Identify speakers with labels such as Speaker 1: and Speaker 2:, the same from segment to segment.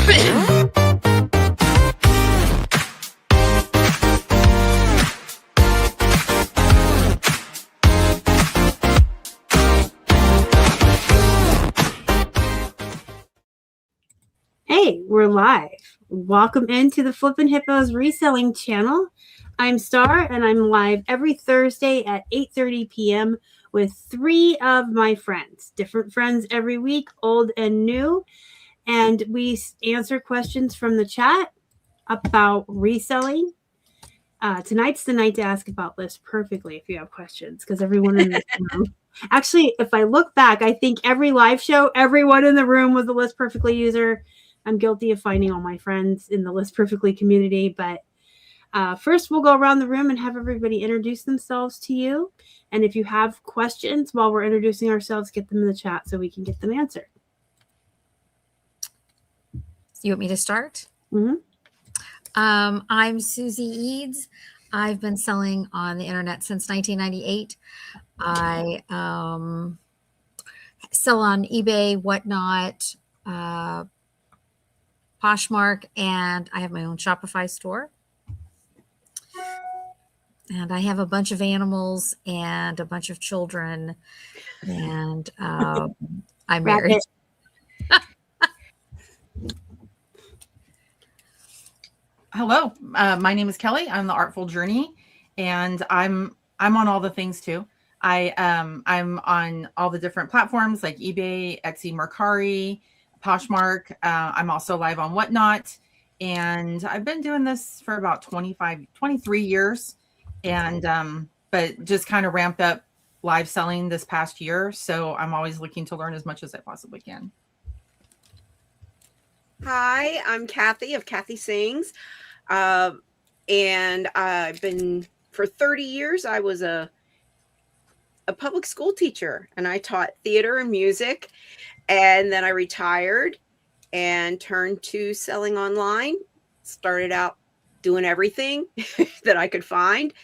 Speaker 1: Hey, we're live. Welcome into the Flippin' Hippos reselling channel. I'm Star, and I'm live every Thursday at 8:30 p.m. with 3 of my friends. Different friends every week, old and new. And we answer questions from the chat about reselling. Tonight's the night to ask about List Perfectly if you have questions, because everyone in this room. Actually, if I look back, I think every live show, everyone in the room was a List Perfectly user. I'm guilty of finding all my friends in the List Perfectly community, but first we'll go around the room and have everybody introduce themselves to you. And if you have questions while we're introducing ourselves, get them in the chat so we can get them answered.
Speaker 2: You want me to start?
Speaker 1: Mm-hmm.
Speaker 2: I'm Susie Eads. I've been selling on the internet since 1998. I sell on eBay, whatnot, Poshmark, and I have my own Shopify store. And I have a bunch of animals and a bunch of children, and I'm married.
Speaker 3: Hello, my name is Kelly. I'm the Artful Journey, and I'm on all the things too. I'm on all the different platforms like eBay, Etsy, Mercari, Poshmark. I'm also live on Whatnot, and I've been doing this for about 23 years, and but just kind of ramped up live selling this past year. So I'm always looking to learn as much as I possibly can.
Speaker 4: Hi, I'm Kathy of Kathy Sings. And I've been for 30 years. I was a public school teacher, and I taught theater and music. And then I retired and turned to selling online. Started out doing everything that I could find.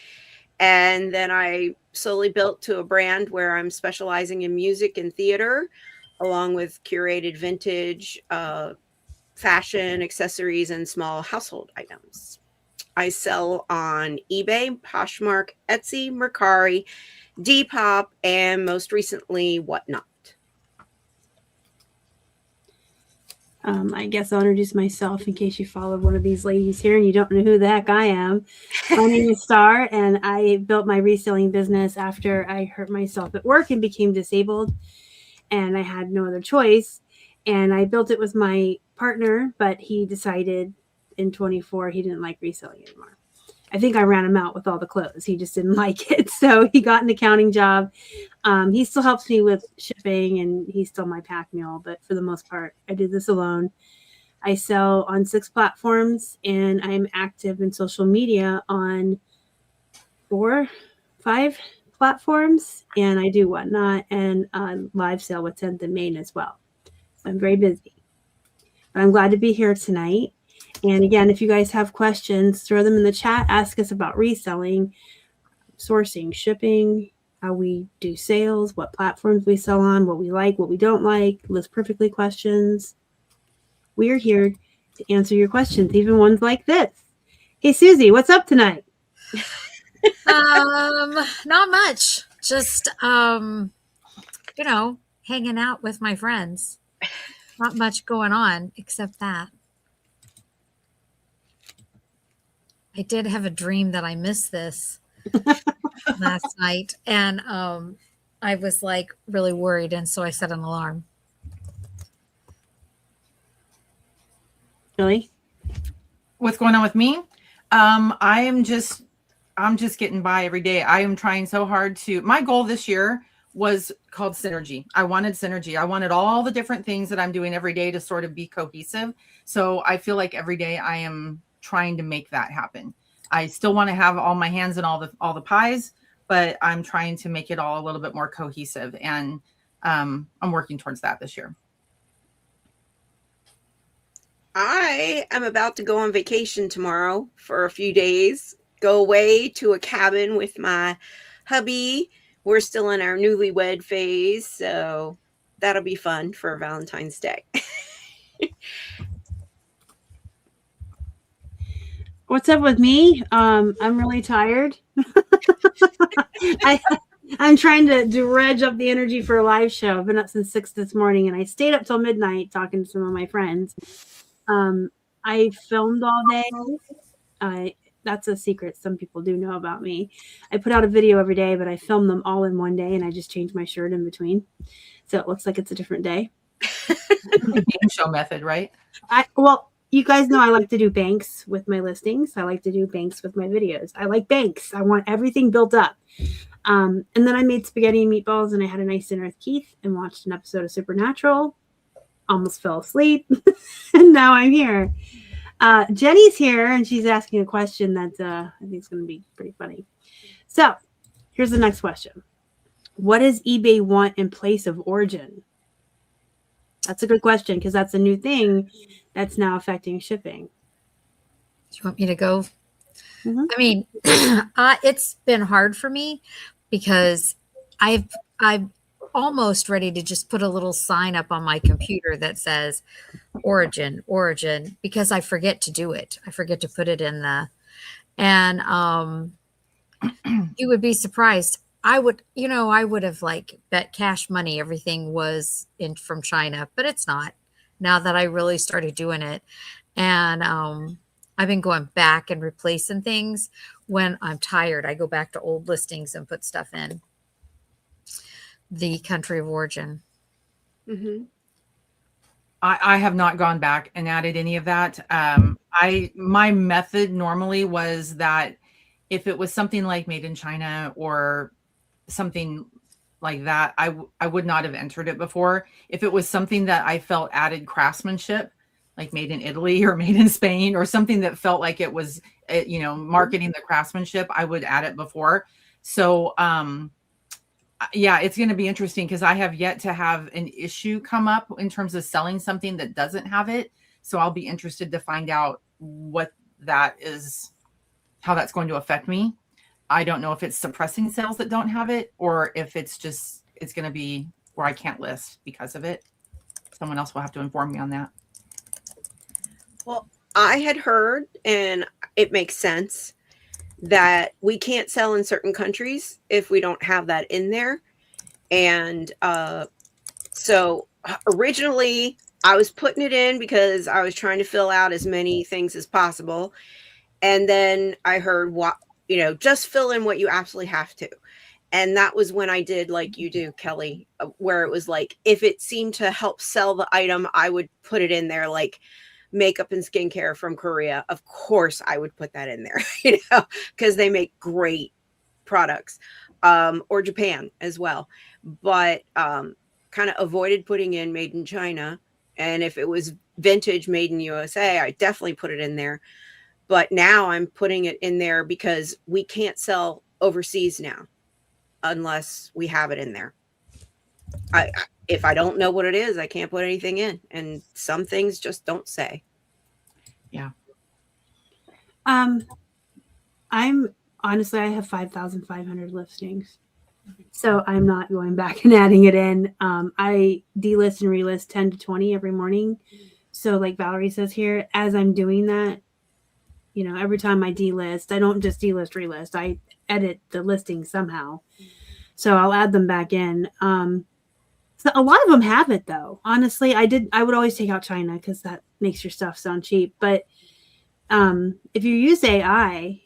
Speaker 4: And then I slowly built to a brand where I'm specializing in music and theater, along with curated vintage, fashion, accessories, and small household items. I sell on eBay, Poshmark, Etsy, Mercari, Depop, and most recently, Whatnot.
Speaker 1: I guess I'll introduce myself in case you followed one of these ladies here and you don't know who the heck I am. My name is Star, and I built my reselling business after I hurt myself at work and became disabled, and I had no other choice. And I built it with my partner, but he decided in 24 he didn't like reselling anymore. I think I ran him out with all the clothes. He just didn't like it. So he got an accounting job. He still helps me with shipping, and he's still my pack mule. But for the most part, I did this alone. I sell on 6 platforms, and I'm active in social media on 4, 5 platforms. And I do Whatnot and live sale with 10th and Main as well. So I'm very busy. But I'm glad to be here tonight. And again, if you guys have questions, throw them in the chat. Ask us about reselling, sourcing, shipping, how we do sales, what platforms we sell on, what we like, what we don't like, List Perfectly questions. We're here to answer your questions, even ones like this. Hey, Susie, what's up tonight?
Speaker 2: Not much. Just, hanging out with my friends. Not much going on except that. I did have a dream that I missed this last night, and I was like really worried, and so I set an alarm.
Speaker 1: Really?
Speaker 3: What's going on with me? I'm just getting by every day. I am trying so hard my goal this year was called synergy. I wanted synergy. I wanted all the different things that I'm doing every day to sort of be cohesive. So I feel like every day I am trying to make that happen. I still want to have all my hands in all the pies, but I'm trying to make it all a little bit more cohesive, and I'm working towards that this year.
Speaker 4: I am about to go on vacation tomorrow for a few days, go away to a cabin with my hubby. We're still in our newlywed phase, so that'll be fun for Valentine's Day.
Speaker 1: What's up with me? I'm really tired. I'm trying to dredge up the energy for a live show. I've been up since 6 this morning, and I stayed up till midnight talking to some of my friends. I filmed all day. That's a secret some people do know about me. I put out a video every day, but I film them all in one day, and I just change my shirt in between, so it looks like it's a different day.
Speaker 3: Game show method, right?
Speaker 1: Well, you guys know I like to do banks with my listings. I like to do banks with my videos. I like banks. I want everything built up. And then I made spaghetti and meatballs, and I had a nice dinner with Keith and watched an episode of Supernatural. Almost fell asleep. And now I'm here. Jenny's here, and she's asking a question that I think is going to be pretty funny. So here's the next question. What does eBay want in place of origin? That's a good question, because that's a new thing that's now affecting shipping.
Speaker 2: Do you want me to go?
Speaker 1: Mm-hmm.
Speaker 2: I mean, it's been hard for me because I'm almost ready to just put a little sign up on my computer that says origin, because I forget to do it. I forget to put it in and you would be surprised. I would have like bet cash money everything was from China, but it's not, now that I really started doing it. And I've been going back and replacing things. When I'm tired, I go back to old listings and put stuff in the country of origin.
Speaker 4: Mm-hmm.
Speaker 3: I have not gone back and added any of that. My method normally was that if it was something like made in China or something like that, I would not have entered it before. If it was something that I felt added craftsmanship, like made in Italy or made in Spain, or something that felt like it was, marketing the craftsmanship, I would add it before. So, yeah, it's going to be interesting because I have yet to have an issue come up in terms of selling something that doesn't have it. So I'll be interested to find out what that is, how that's going to affect me. I don't know if it's suppressing sales that don't have it, or if it's going to be where I can't list because of it. Someone else will have to inform me on that.
Speaker 4: Well, I had heard, and it makes sense, that we can't sell in certain countries if we don't have that in there. And so originally I was putting it in because I was trying to fill out as many things as possible. And then I heard, just fill in what you absolutely have to. And that was when I did like you do, Kelly, where it was like, if it seemed to help sell the item, I would put it in there, like makeup and skincare from Korea. Of course, I would put that in there, because they make great products, or Japan as well. But kind of avoided putting in made in China. And if it was vintage made in USA, I definitely put it in there. But now I'm putting it in there because we can't sell overseas now unless we have it in there. If I don't know what it is, I can't put anything in. And some things just don't say.
Speaker 3: Yeah.
Speaker 1: I'm honestly, I have 5,500 listings. So I'm not going back and adding it in. I delist and relist 10 to 20 every morning. So like Valerie says here, as I'm doing that, every time I delist, I don't just delist, relist. I edit the listing somehow. So I'll add them back in. So a lot of them have it though. Honestly, I would always take out China because that makes your stuff sound cheap. But if you use AI,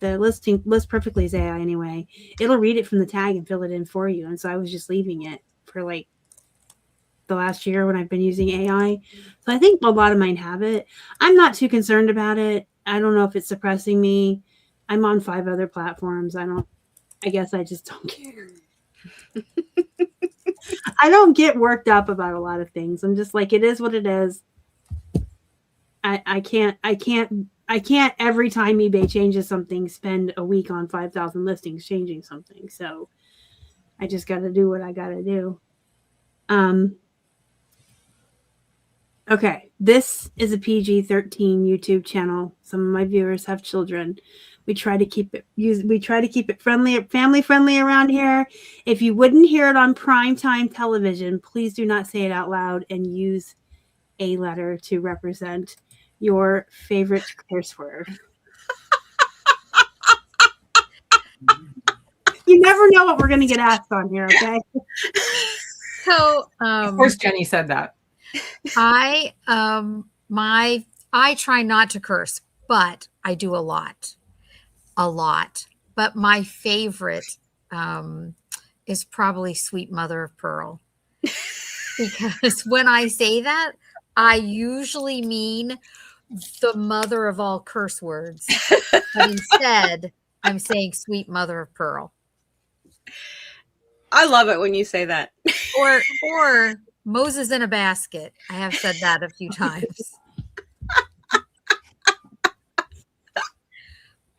Speaker 1: the list perfectly is AI anyway. It'll read it from the tag and fill it in for you. And so I was just leaving it for like the last year when I've been using AI. So I think a lot of mine have it. I'm not too concerned about it. I don't know if it's suppressing me. I'm on 5 other platforms. I guess I just don't care. I don't get worked up about a lot of things. I'm just like, it is what it is. I can't every time eBay changes something, spend a week on 5,000 listings changing something. So I just got to do what I got to do. Okay. This is a PG-13 YouTube channel. Some of my viewers have children. We try to keep it friendly, family friendly around here. If you wouldn't hear it on primetime television, please do not say it out loud and use a letter to represent your favorite curse word. You never know what we're going to get asked on here, okay?
Speaker 2: So,
Speaker 3: Of course, Jenny said that.
Speaker 2: I try not to curse, but I do a lot. But my favorite is probably Sweet Mother of Pearl. Because when I say that, I usually mean the mother of all curse words. But instead, I'm saying Sweet Mother of Pearl.
Speaker 4: I love it when you say that.
Speaker 2: Or Moses in a basket. I have said that a few times.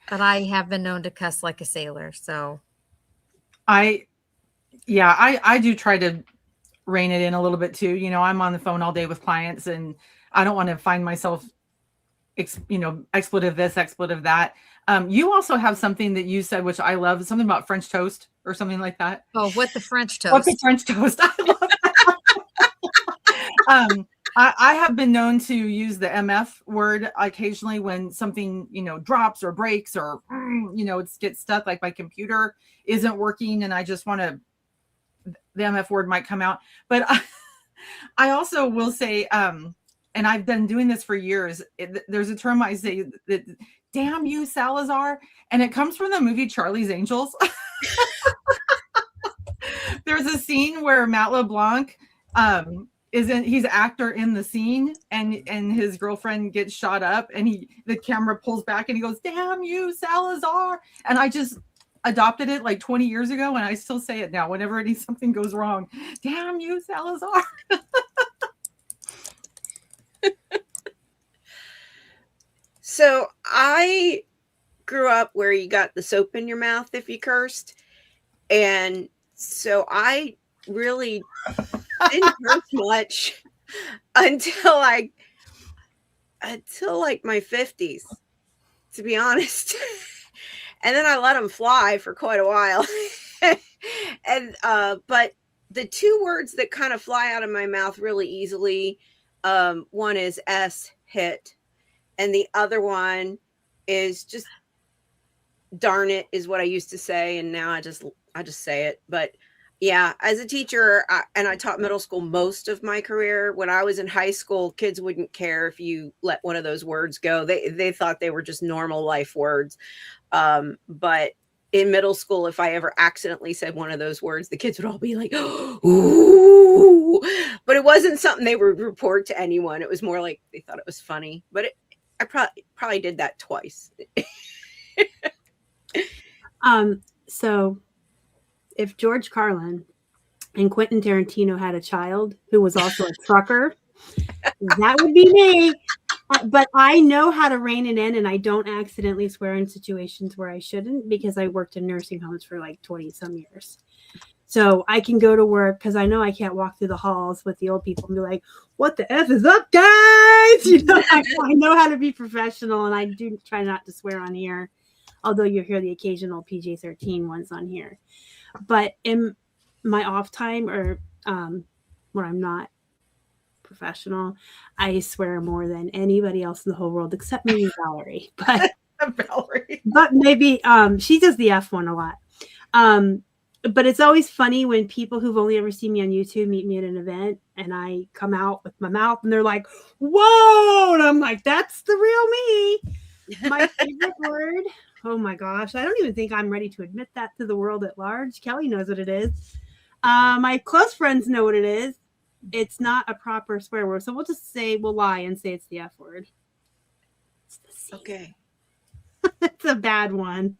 Speaker 2: But I have been known to cuss like a sailor. So
Speaker 3: I do try to rein it in a little bit too. You know, I'm on the phone all day with clients and I don't want to find myself, expletive this, expletive that. You also have something that you said, which I love, something about French toast or something like that.
Speaker 2: Oh, what the French toast?
Speaker 3: What the French toast? I love that. I have been known to use the MF word occasionally when something, drops or breaks or, it gets stuck, like my computer isn't working and I just want to, the MF word might come out. But I also will say, and I've been doing this for years, there's a term I say that, damn you, Salazar. And it comes from the movie Charlie's Angels. There's a scene where Matt LeBlanc he's an actor in the scene and his girlfriend gets shot up and the camera pulls back and he goes, damn you, Salazar. And I just adopted it like 20 years ago and I still say it now whenever something goes wrong. Damn you, Salazar.
Speaker 4: So I grew up where you got the soap in your mouth if you cursed. And so I really didn't curse much until like my 50s, to be honest. And then I let them fly for quite a while. And but the two words that kind of fly out of my mouth really easily, one is hit, and the other one is just darn it, is what I used to say, and now I just say it. But yeah, as a teacher, and I taught middle school most of my career. When I was in high school, kids wouldn't care if you let one of those words go. They thought they were just normal life words. But in middle school, if I ever accidentally said one of those words, the kids would all be like, ooh. But it wasn't something they would report to anyone. It was more like they thought it was funny. But I probably did that twice.
Speaker 1: So if George Carlin and Quentin Tarantino had a child who was also a trucker, that would be me. But I know how to rein it in, and I don't accidentally swear in situations where I shouldn't because I worked in nursing homes for like 20 some years. So I can go to work because I know I can't walk through the halls with the old people and be like, what the F is up, guys? I know how to be professional, and I do try not to swear on here, although you hear the occasional PG-13 ones on here. But in my off time or where I'm not professional, I swear more than anybody else in the whole world except maybe Valerie. But maybe she does the F one a lot. But it's always funny when people who've only ever seen me on YouTube meet me at an event and I come out with my mouth and they're like, whoa! And I'm like, that's the real me. My favorite word. Oh my gosh. I don't even think I'm ready to admit that to the world at large. Kelly knows what it is. My close friends know what it is. It's not a proper swear word. So we'll lie and say it's the F word. It's the C.
Speaker 4: Okay.
Speaker 1: It's a bad one.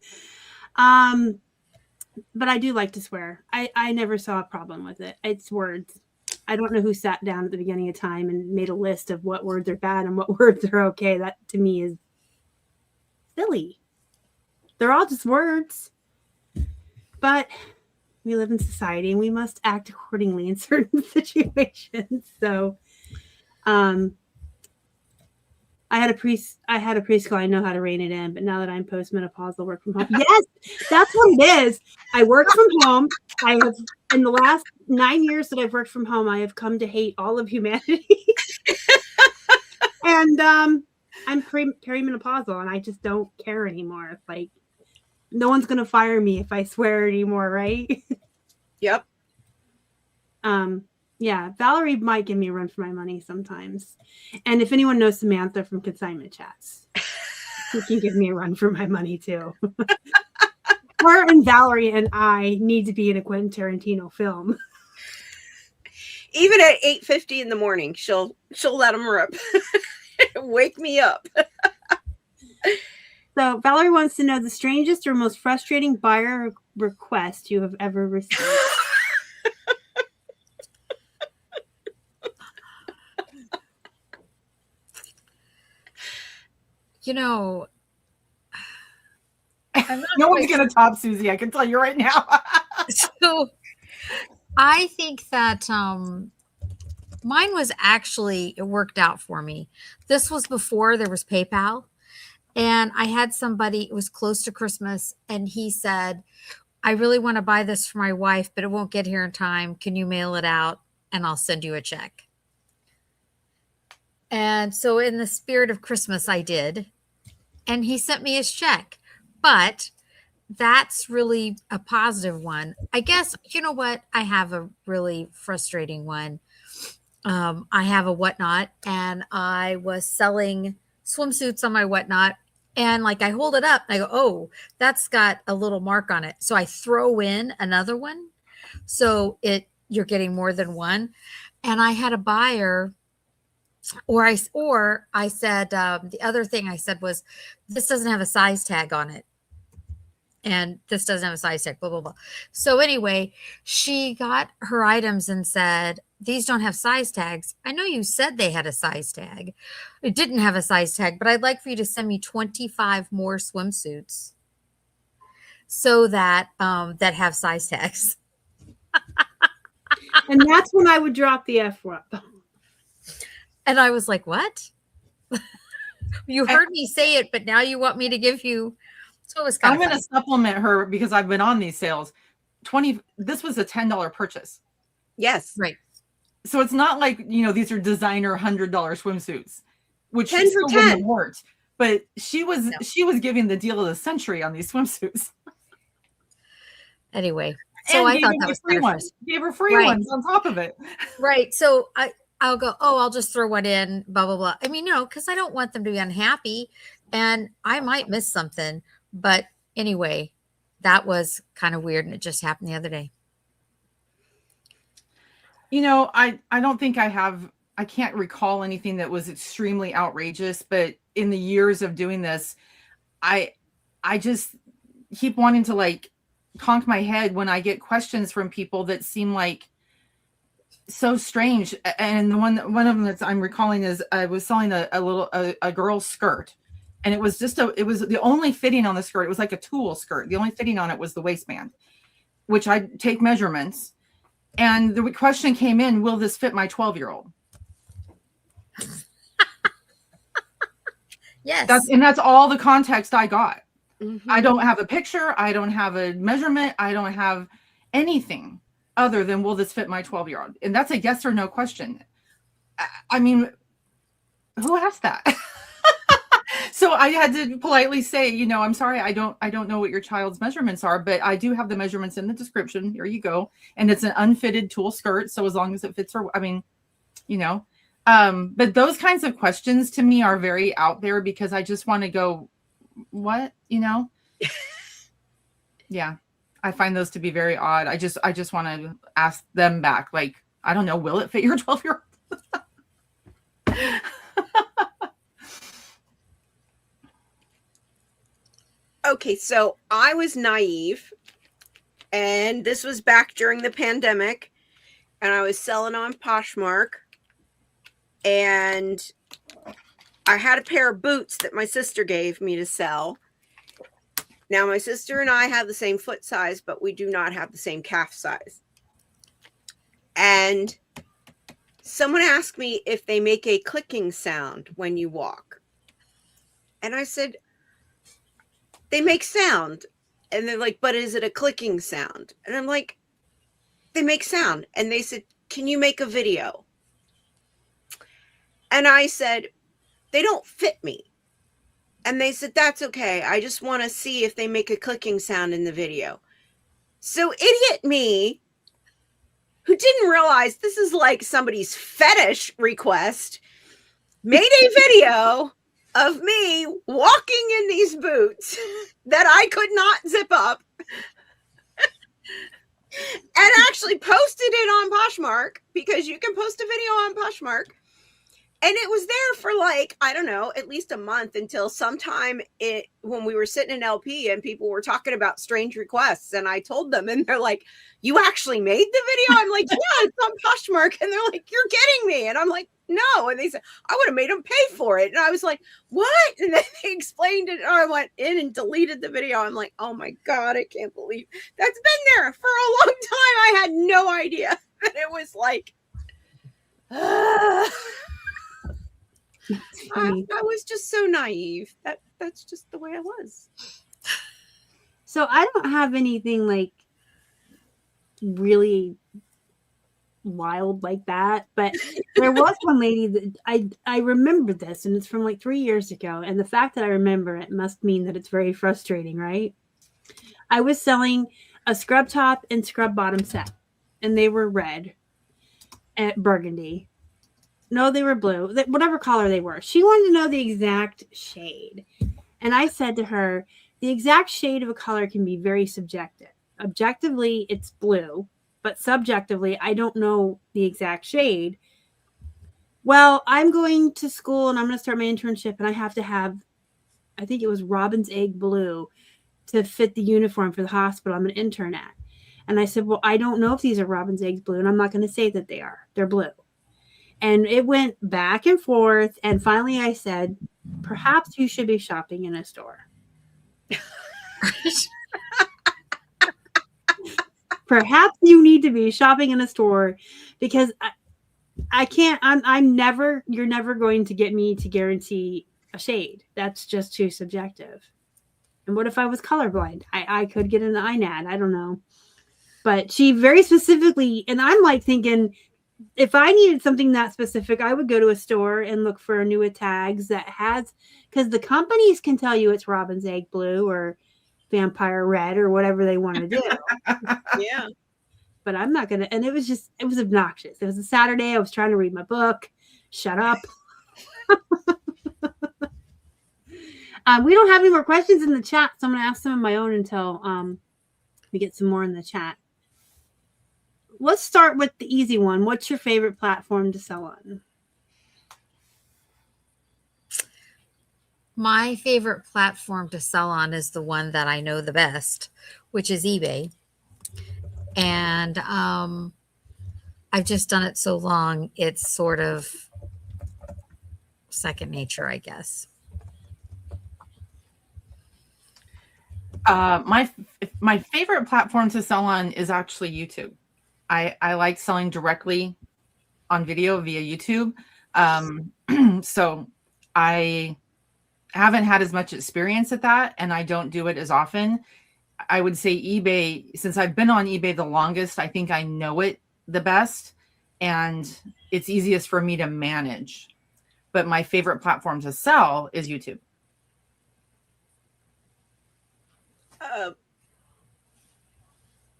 Speaker 1: But I do like to swear. I never saw a problem with it. It's words. I don't know who sat down at the beginning of time and made a list of what words are bad and what words are okay. That to me is silly. They're all just words. But we live in society and we must act accordingly in certain situations. So I had a preschool. I know how to rein it in, but now that I'm postmenopausal, work from home. Yes, that's what it is. I work from home. I have, in the last 9 years that I've worked from home, I have come to hate all of humanity. And I'm perimenopausal, and I just don't care anymore. Like, No one's going to fire me if I swear anymore, right?
Speaker 4: Yep.
Speaker 1: Yeah, Valerie might give me a run for my money sometimes. And if anyone knows Samantha from Consignment Chats, she can give me a run for my money too. Her and Valerie and I need to be in a Quentin Tarantino film.
Speaker 4: Even at 8:50 in the morning, she'll let them rip. Wake me up.
Speaker 1: So Valerie wants to know the strangest or most frustrating buyer request you have ever received.
Speaker 2: You know,
Speaker 3: No one's going to top Susie. I can tell you right now.
Speaker 2: So I think that mine was actually, it worked out for me. This was before there was PayPal. And I had somebody, it was close to Christmas, and he said, I really want to buy this for my wife, but it won't get here in time. Can you mail it out and I'll send you a check? And so in the spirit of Christmas, I did. And he sent me his check. But that's really a positive one. I guess, you know what? I have a really frustrating one. I have a Whatnot, and I was selling swimsuits on my Whatnot. And like I hold it up, I go, oh, that's got a little mark on it. So I throw in another one. So you're getting more than one. And I had a buyer, or I said, the other thing I said was, this doesn't have a size tag on it. And this doesn't have a size tag, blah, blah, blah. So anyway, she got her items and said, these don't have size tags. I know you said they had a size tag. It didn't have a size tag, but I'd like for you to send me 25 more swimsuits so that that have size tags.
Speaker 1: And that's when I would drop the F word.
Speaker 2: And I was like, what? You heard me say it, but now you want me to give you. So it was kind
Speaker 3: I'm going to supplement her because I've been on these sales. This was a $10 purchase.
Speaker 4: Yes.
Speaker 2: Right.
Speaker 3: So it's not like, these are designer $100 swimsuits, which
Speaker 4: 10
Speaker 3: still
Speaker 4: for
Speaker 3: wouldn't
Speaker 4: 10.
Speaker 3: have worked. But she was giving the deal of the century on these swimsuits.
Speaker 2: Anyway, so I thought that was
Speaker 3: free ones. Gave her free ones on top of it.
Speaker 2: Right. So I'll go, I'll just throw one in, blah, blah, blah. I mean, because I don't want them to be unhappy, and I might miss something. But anyway, that was kind of weird, and it just happened the other day.
Speaker 3: I don't think I can't recall anything that was extremely outrageous, but in the years of doing this, I just keep wanting to like conk my head when I get questions from people that seem like so strange. And one of them that I'm recalling is I was selling a girl's skirt, and it was it was the only fitting on the skirt. It was like a tulle skirt. The only fitting on it was the waistband, which I take measurements. And the question came in, will this fit my 12-year-old?
Speaker 2: Yes.
Speaker 3: That's all the context I got.
Speaker 4: Mm-hmm.
Speaker 3: I don't have a picture. I don't have a measurement. I don't have anything other than, will this fit my 12-year-old? And that's a yes or no question. I mean, who asked that? So I had to politely say, I'm sorry, I don't know what your child's measurements are, but I do have the measurements in the description. Here you go. And it's an unfitted tulle skirt. So as long as it fits her, but those kinds of questions to me are very out there, because I just want to go, what, Yeah. I find those to be very odd. I just want to ask them back. Like, I don't know, will it fit your 12-year-old?
Speaker 4: Okay, so I was naive, and this was back during the pandemic, and I was selling on Poshmark, and I had a pair of boots that my sister gave me to sell. Now, my sister and I have the same foot size, but we do not have the same calf size. And someone asked me if they make a clicking sound when you walk. And I said, they make sound. And they're like, but is it a clicking sound? And I'm like, they make sound. And they said, can you make a video? And I said, they don't fit me. And they said, that's okay. I just want to see if they make a clicking sound in the video. So idiot me, who didn't realize this is like somebody's fetish request, made a video of me walking in these boots that I could not zip up and actually posted it on Poshmark, because you can post a video on Poshmark. And it was there for like, I don't know, at least a month, until sometime when we were sitting in LP and people were talking about strange requests. And I told them, and they're like, you actually made the video? I'm like, yeah, it's on Poshmark. And they're like, you're kidding me. And I'm like, no. And they said, I would have made them pay for it. And I was like, what? And then they explained it. And I went in and deleted the video. I'm like, oh my God, I can't believe that's been there for a long time. I had no idea. And it was like, I was just so naive. That's just the way I was.
Speaker 1: So I don't have anything like really wild like that, but there was one lady that I remember this, and it's from like 3 years ago. And the fact that I remember it must mean that it's very frustrating, right? I was selling a scrub top and scrub bottom set, and they were red and burgundy. No, they were blue. Whatever color they were. She wanted to know the exact shade. And I said to her, the exact shade of a color can be very subjective. Objectively, it's blue, but subjectively, I don't know the exact shade. Well, I'm going to school and I'm going to start my internship, and I have to have, I think it was robin's egg blue to fit the uniform for the hospital I'm an intern at. And I said, well, I don't know if these are robin's eggs blue, and I'm not going to say that they are. They're blue. And it went back and forth. And finally I said, perhaps you should be shopping in a store. Perhaps you need to be shopping in a store, because I can't, you're never going to get me to guarantee a shade. That's just too subjective. And what if I was colorblind? I could get an INAD. I don't know. But she very specifically, and I'm like thinking, if I needed something that specific, I would go to a store and look for Anua tags that has, because the companies can tell you it's robin's egg blue or vampire red or whatever they want to do.
Speaker 4: Yeah.
Speaker 1: But I'm not going to, and it was obnoxious. It was a Saturday. I was trying to read my book. Shut up. We don't have any more questions in the chat, so I'm going to ask some of my own until we get some more in the chat. Let's start with the easy one. What's your favorite platform to sell on?
Speaker 2: My favorite platform to sell on is the one that I know the best, which is eBay. And I've just done it so long, it's sort of second nature, I guess.
Speaker 3: My favorite platform to sell on is actually YouTube. I like selling directly on video via YouTube. So I haven't had as much experience at that, and I don't do it as often. I would say eBay, since I've been on eBay the longest, I think I know it the best, and it's easiest for me to manage. But my favorite platform to sell is YouTube.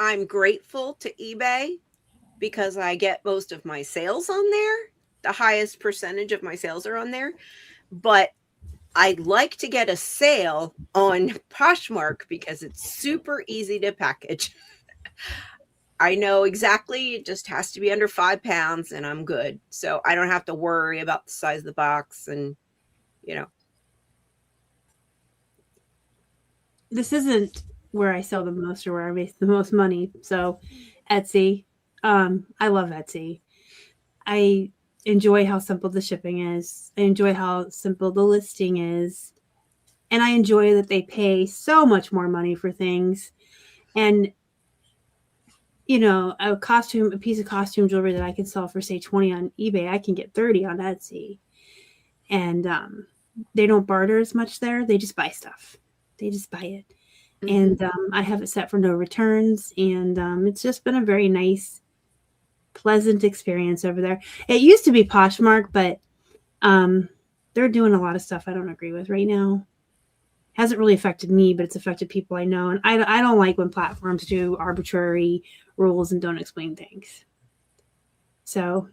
Speaker 4: I'm grateful to eBay because I get most of my sales on there. The highest percentage of my sales are on there. But I'd like to get a sale on Poshmark because it's super easy to package. I know exactly, it just has to be under 5 pounds and I'm good. So I don't have to worry about the size of the box and, you know.
Speaker 1: This isn't where I sell the most or where I make the most money. So Etsy, I love Etsy. I enjoy how simple the shipping is. I enjoy how simple the listing is. And I enjoy that they pay so much more money for things. And, you know, a piece of costume jewelry that I can sell for, say, 20 on eBay, I can get 30 on Etsy. And they don't barter as much there. They just buy stuff. They just buy it. And I have it set for no returns. And it's just been a very nice, pleasant experience over there. It used to be Poshmark, but they're doing a lot of stuff I don't agree with right now. Hasn't really affected me, but it's affected people I know. And I don't like when platforms do arbitrary rules and don't explain things. So,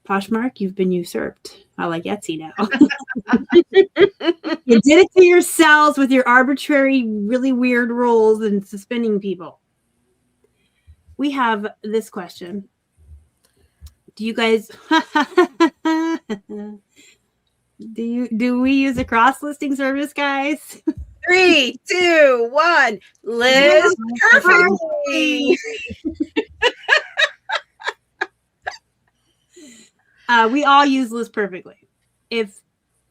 Speaker 1: Poshmark, you've been usurped. I like Etsy now. You did it to yourselves with your arbitrary, really weird rules and suspending people. We have this question. Do you guys do we use a cross listing service, guys?
Speaker 4: 3, 2, 1. Liz perfectly.
Speaker 1: We all use List Perfectly. If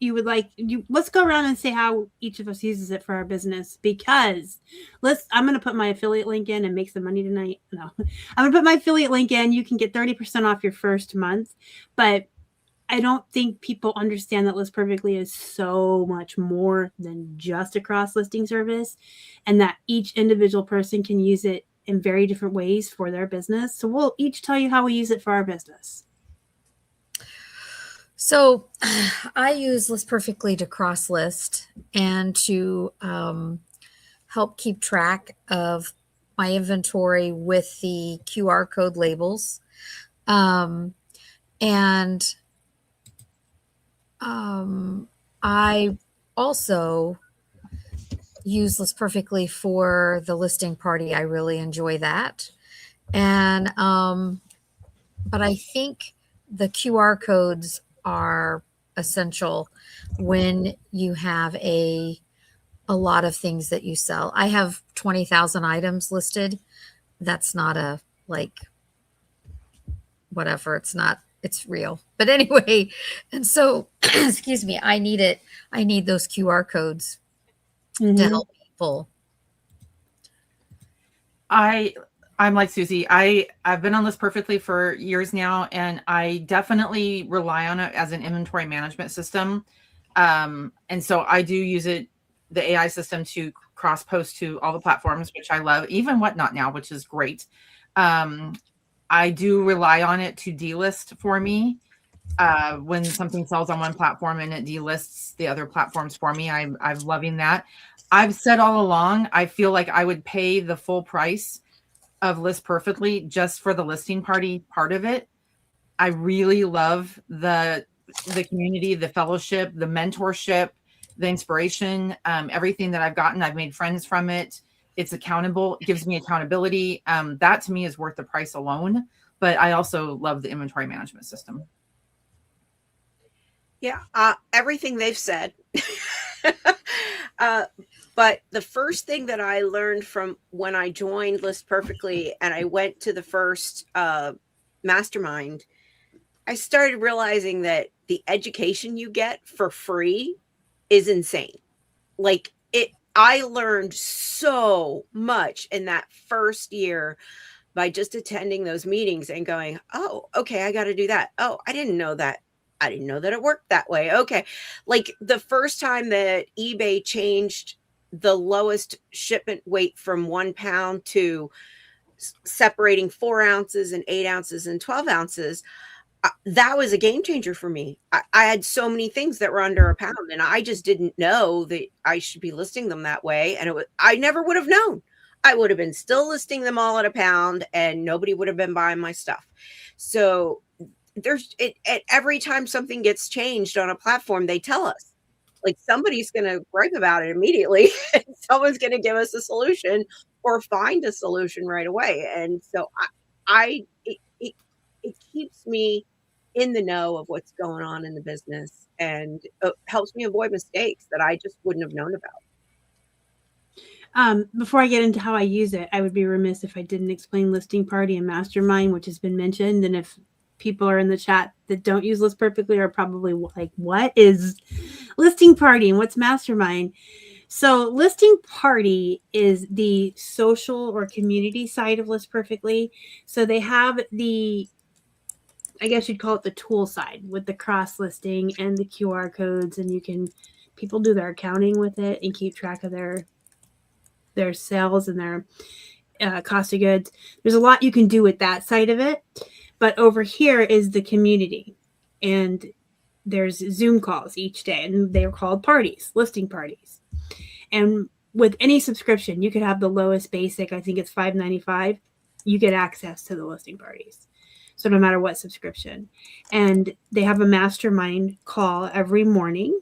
Speaker 1: you would like, let's go around and say how each of us uses it for our business, because I'm going to put my affiliate link in and make some money tonight. No, I'm going to put my affiliate link in. You can get 30% off your first month, but I don't think people understand that List Perfectly is so much more than just a cross listing service, and that each individual person can use it in very different ways for their business. So we'll each tell you how we use it for our business.
Speaker 2: So I use List Perfectly to cross list and to help keep track of my inventory with the QR code labels. I also use List Perfectly for the listing party. I really enjoy that. And, but I think the QR codes are essential when you have a lot of things that you sell. I have 20,000 items listed. That's not a, like, whatever. It's real. But anyway, and so, excuse me, I need it. I need those QR codes to help people.
Speaker 3: I'm like Susie. I've been on List Perfectly for years now, and I definitely rely on it as an inventory management system. And so I do use it, the AI system, to cross post to all the platforms, which I love, even Whatnot now, which is great. I do rely on it to delist for me. When something sells on one platform and it delists the other platforms for me, I'm loving that. I've said all along, I feel like I would pay the full price of List Perfectly just for the listing party part of it. I really love the community, the fellowship, the mentorship, the inspiration, everything that I've gotten. I've made friends from it. It's accountable. It gives me accountability. That to me is worth the price alone. But I also love the inventory management system.
Speaker 4: Yeah, everything they've said. But the first thing that I learned from when I joined List Perfectly and I went to the first mastermind, I started realizing that the education you get for free is insane. Like, I learned so much in that first year by just attending those meetings and going, oh, okay, I got to do that. Oh, I didn't know that. I didn't know that it worked that way. Okay. Like the first time that eBay changed the lowest shipment weight from 1 pound to separating 4 ounces and 8 ounces and 12 ounces, that was a game changer for me. I had so many things that were under a pound, and I just didn't know that I should be listing them that way. And I never would have known. I would have been still listing them all at a pound, and nobody would have been buying my stuff. So every time something gets changed on a platform, they tell us. Like, somebody's going to gripe about it immediately, and someone's going to give us a solution or find a solution right away. And so it keeps me in the know of what's going on in the business, and it helps me avoid mistakes that I just wouldn't have known about.
Speaker 1: Before I get into how I use it, I would be remiss if I didn't explain Listing Party and Mastermind, which has been mentioned. And if people are in the chat that don't use List Perfectly are probably like, what is Listing Party and what's Mastermind? So Listing Party is the social or community side of List Perfectly. So they have I guess you'd call it the tool side with the cross listing and the QR codes, and people do their accounting with it and keep track of their sales and their cost of goods. There's a lot you can do with that side of it. But over here is the community, and there's Zoom calls each day, and they're called parties, listing parties. And with any subscription, you could have the lowest basic, I think it's $5.95. You get access to the listing parties. So no matter what subscription. And they have a mastermind call every morning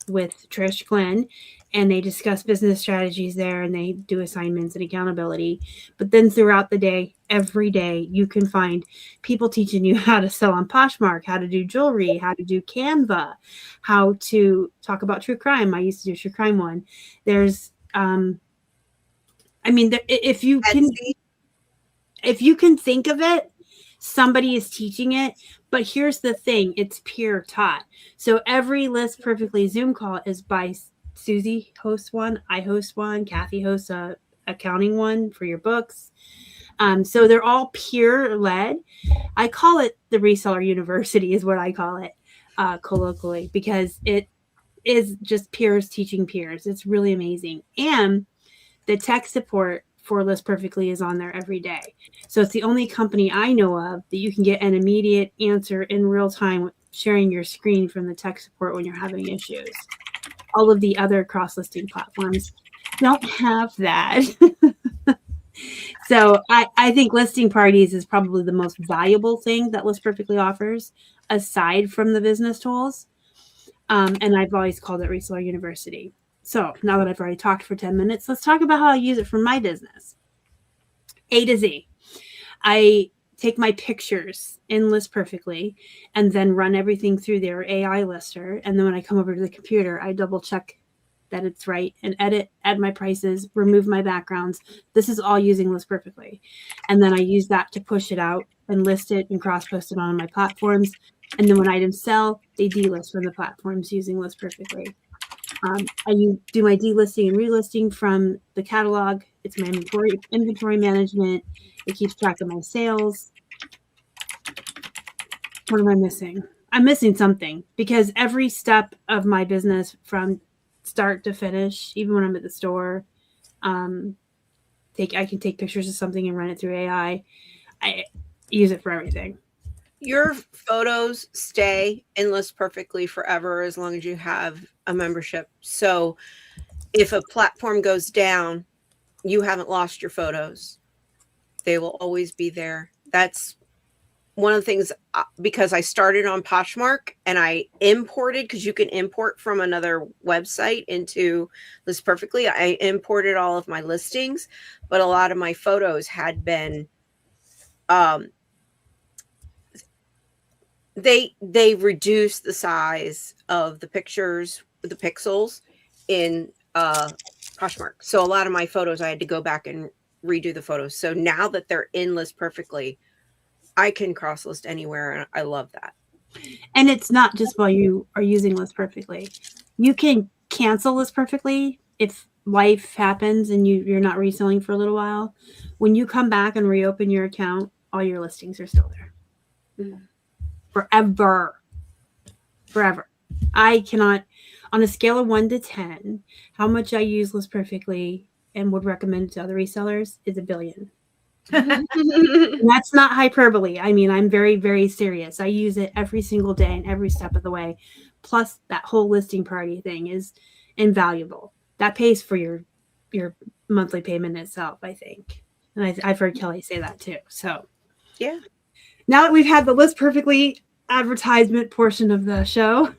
Speaker 1: with Trish Glenn, and they discuss business strategies there, and they do assignments and accountability. But then throughout the day, every day, you can find people teaching you how to sell on Poshmark, how to do jewelry, how to do Canva, how to talk about true crime. I used to do a true crime one. There's, if you can think of it, somebody is teaching it. But here's the thing, it's peer taught. So every List Perfectly Zoom call is by Susie hosts one, I host one, Kathy hosts a accounting one for your books. So they're all peer led. I call it the Reseller University is what I call it colloquially, because it is just peers teaching peers. It's really amazing. And the tech support for List Perfectly is on there every day. So it's the only company I know of that you can get an immediate answer in real time, sharing your screen from the tech support when you're having issues. All of the other cross-listing platforms don't have that. So I think listing parties is probably the most valuable thing that List Perfectly offers, aside from the business tools. And I've always called it Reseller University. So now that I've already talked for 10 minutes, let's talk about how I use it for my business. A to Z. I take my pictures in List Perfectly and then run everything through their AI lister. And then when I come over to the computer, I double check that it's right and add my prices, remove my backgrounds. This is all using List Perfectly. And then I use that to push it out and list it and cross-post it on my platforms. And then when items sell, they delist from the platforms using List Perfectly. I do my delisting and relisting from the catalog. It's my inventory management. It keeps track of my sales. What am I missing? I'm missing something, because every step of my business from start to finish, even when I'm at the store, I can take pictures of something and run it through AI. I use it for everything.
Speaker 4: Your photos stay in List Perfectly forever as long as you have a membership. So if a platform goes down, you haven't lost your photos. They will always be there. That's one of the things, because I started on Poshmark and I imported, because you can import from another website into List Perfectly. I imported all of my listings, but a lot of my photos had been, they reduced the size of the pictures, the pixels in Poshmark. So a lot of my photos, I had to go back and redo the photos. So now that they're in List Perfectly, I can cross list anywhere, and I love that.
Speaker 1: And it's not just while you are using List Perfectly. You can cancel List Perfectly if life happens and you're not reselling for a little while. When you come back and reopen your account, all your listings are still there. Mm-hmm. Forever. I cannot, on a scale of 1 to 10, how much I use List Perfectly and would recommend to other resellers is 1 billion. That's not hyperbole. I mean, I'm very, very serious. I use it every single day and every step of the way. Plus, that whole listing party thing is invaluable. That pays for your monthly payment itself, I think. And I've heard Kelly say that too. So,
Speaker 4: yeah.
Speaker 1: Now that we've had the List Perfectly advertisement portion of the show,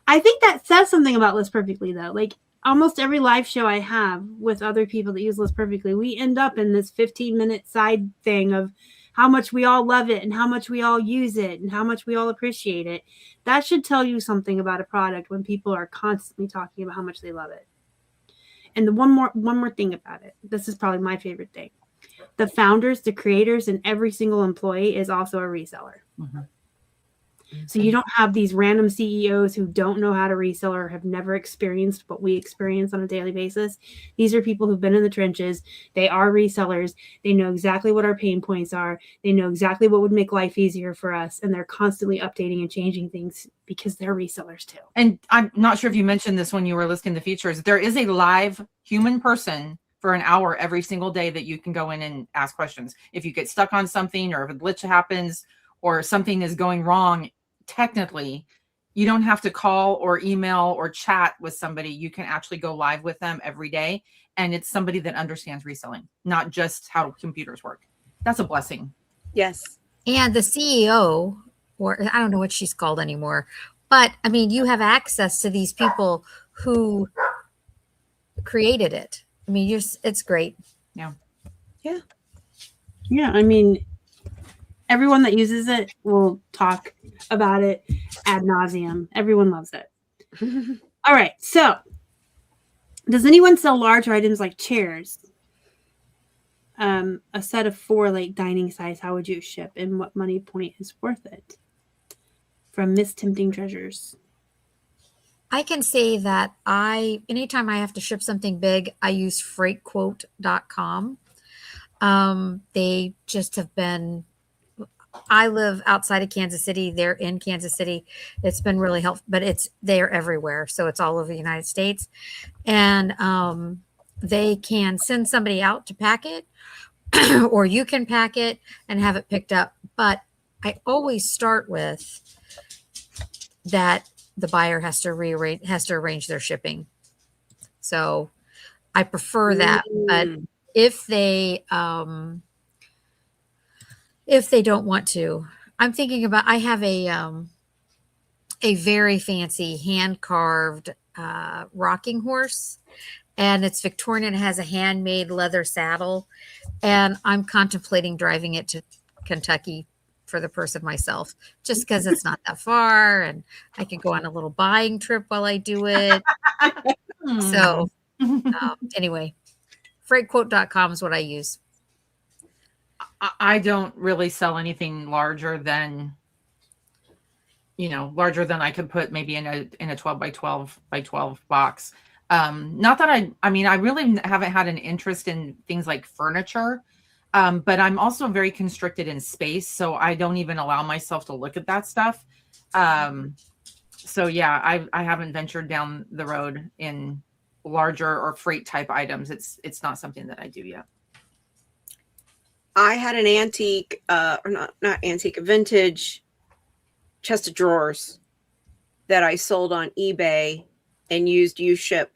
Speaker 1: I think that says something about List Perfectly, though. Like, almost every live show I have with other people that use List Perfectly, we end up in this 15-minute side thing of how much we all love it and how much we all use it and how much we all appreciate it. That should tell you something about a product when people are constantly talking about how much they love it. And the one more thing about it, this is probably my favorite thing. The founders, the creators, and every single employee is also a reseller. Mm-hmm. So you don't have these random CEOs who don't know how to resell or have never experienced what we experience on a daily basis. These are people who've been in the trenches. They are resellers. They know exactly what our pain points are. They know exactly what would make life easier for us. And they're constantly updating and changing things because they're resellers too.
Speaker 3: And I'm not sure if you mentioned this when you were listing the features. There is a live human person for an hour every single day that you can go in and ask questions. If you get stuck on something, or if a glitch happens or something is going wrong, technically You don't have to call or email or chat with somebody. You can actually go live with them every day. And it's somebody that understands reselling, not just how computers work. That's a blessing.
Speaker 4: Yes.
Speaker 2: And the CEO, or I don't know what she's called anymore, but I mean, you have access to these people who created it. I mean, it's great.
Speaker 3: Yeah.
Speaker 1: Yeah. I mean, everyone that uses it will talk about it ad nauseum. Everyone loves it. All right. So, does anyone sell large items like chairs? A set of 4, like dining size, how would you ship, and what money point is worth it? From Miss Tempting Treasures.
Speaker 2: I can say that anytime I have to ship something big, I use freightquote.com. They just have been, I live outside of Kansas City. They're in Kansas City. It's been really helpful, but they're everywhere. So it's all over the United States. And they can send somebody out to pack it, or you can pack it and have it picked up. But I always start with that the buyer has to arrange their shipping. So I prefer that. But if they don't want to, I'm thinking about, I have a very fancy hand carved rocking horse, and it's Victorian. It has a handmade leather saddle, and I'm contemplating driving it to Kentucky for the person myself, just because it's not that far, and I can go on a little buying trip while I do it. So anyway, freightquote.com is what I use.
Speaker 3: I don't really sell anything larger than I could put maybe in a 12 by 12 by 12 box. Not that I mean, I really haven't had an interest in things like furniture. But I'm also very constricted in space, so I don't even allow myself to look at that stuff. So yeah, I haven't ventured down the road in larger or freight type items. It's not something that I do yet.
Speaker 4: I had an antique, or not antique, a vintage chest of drawers that I sold on eBay and used U-Ship.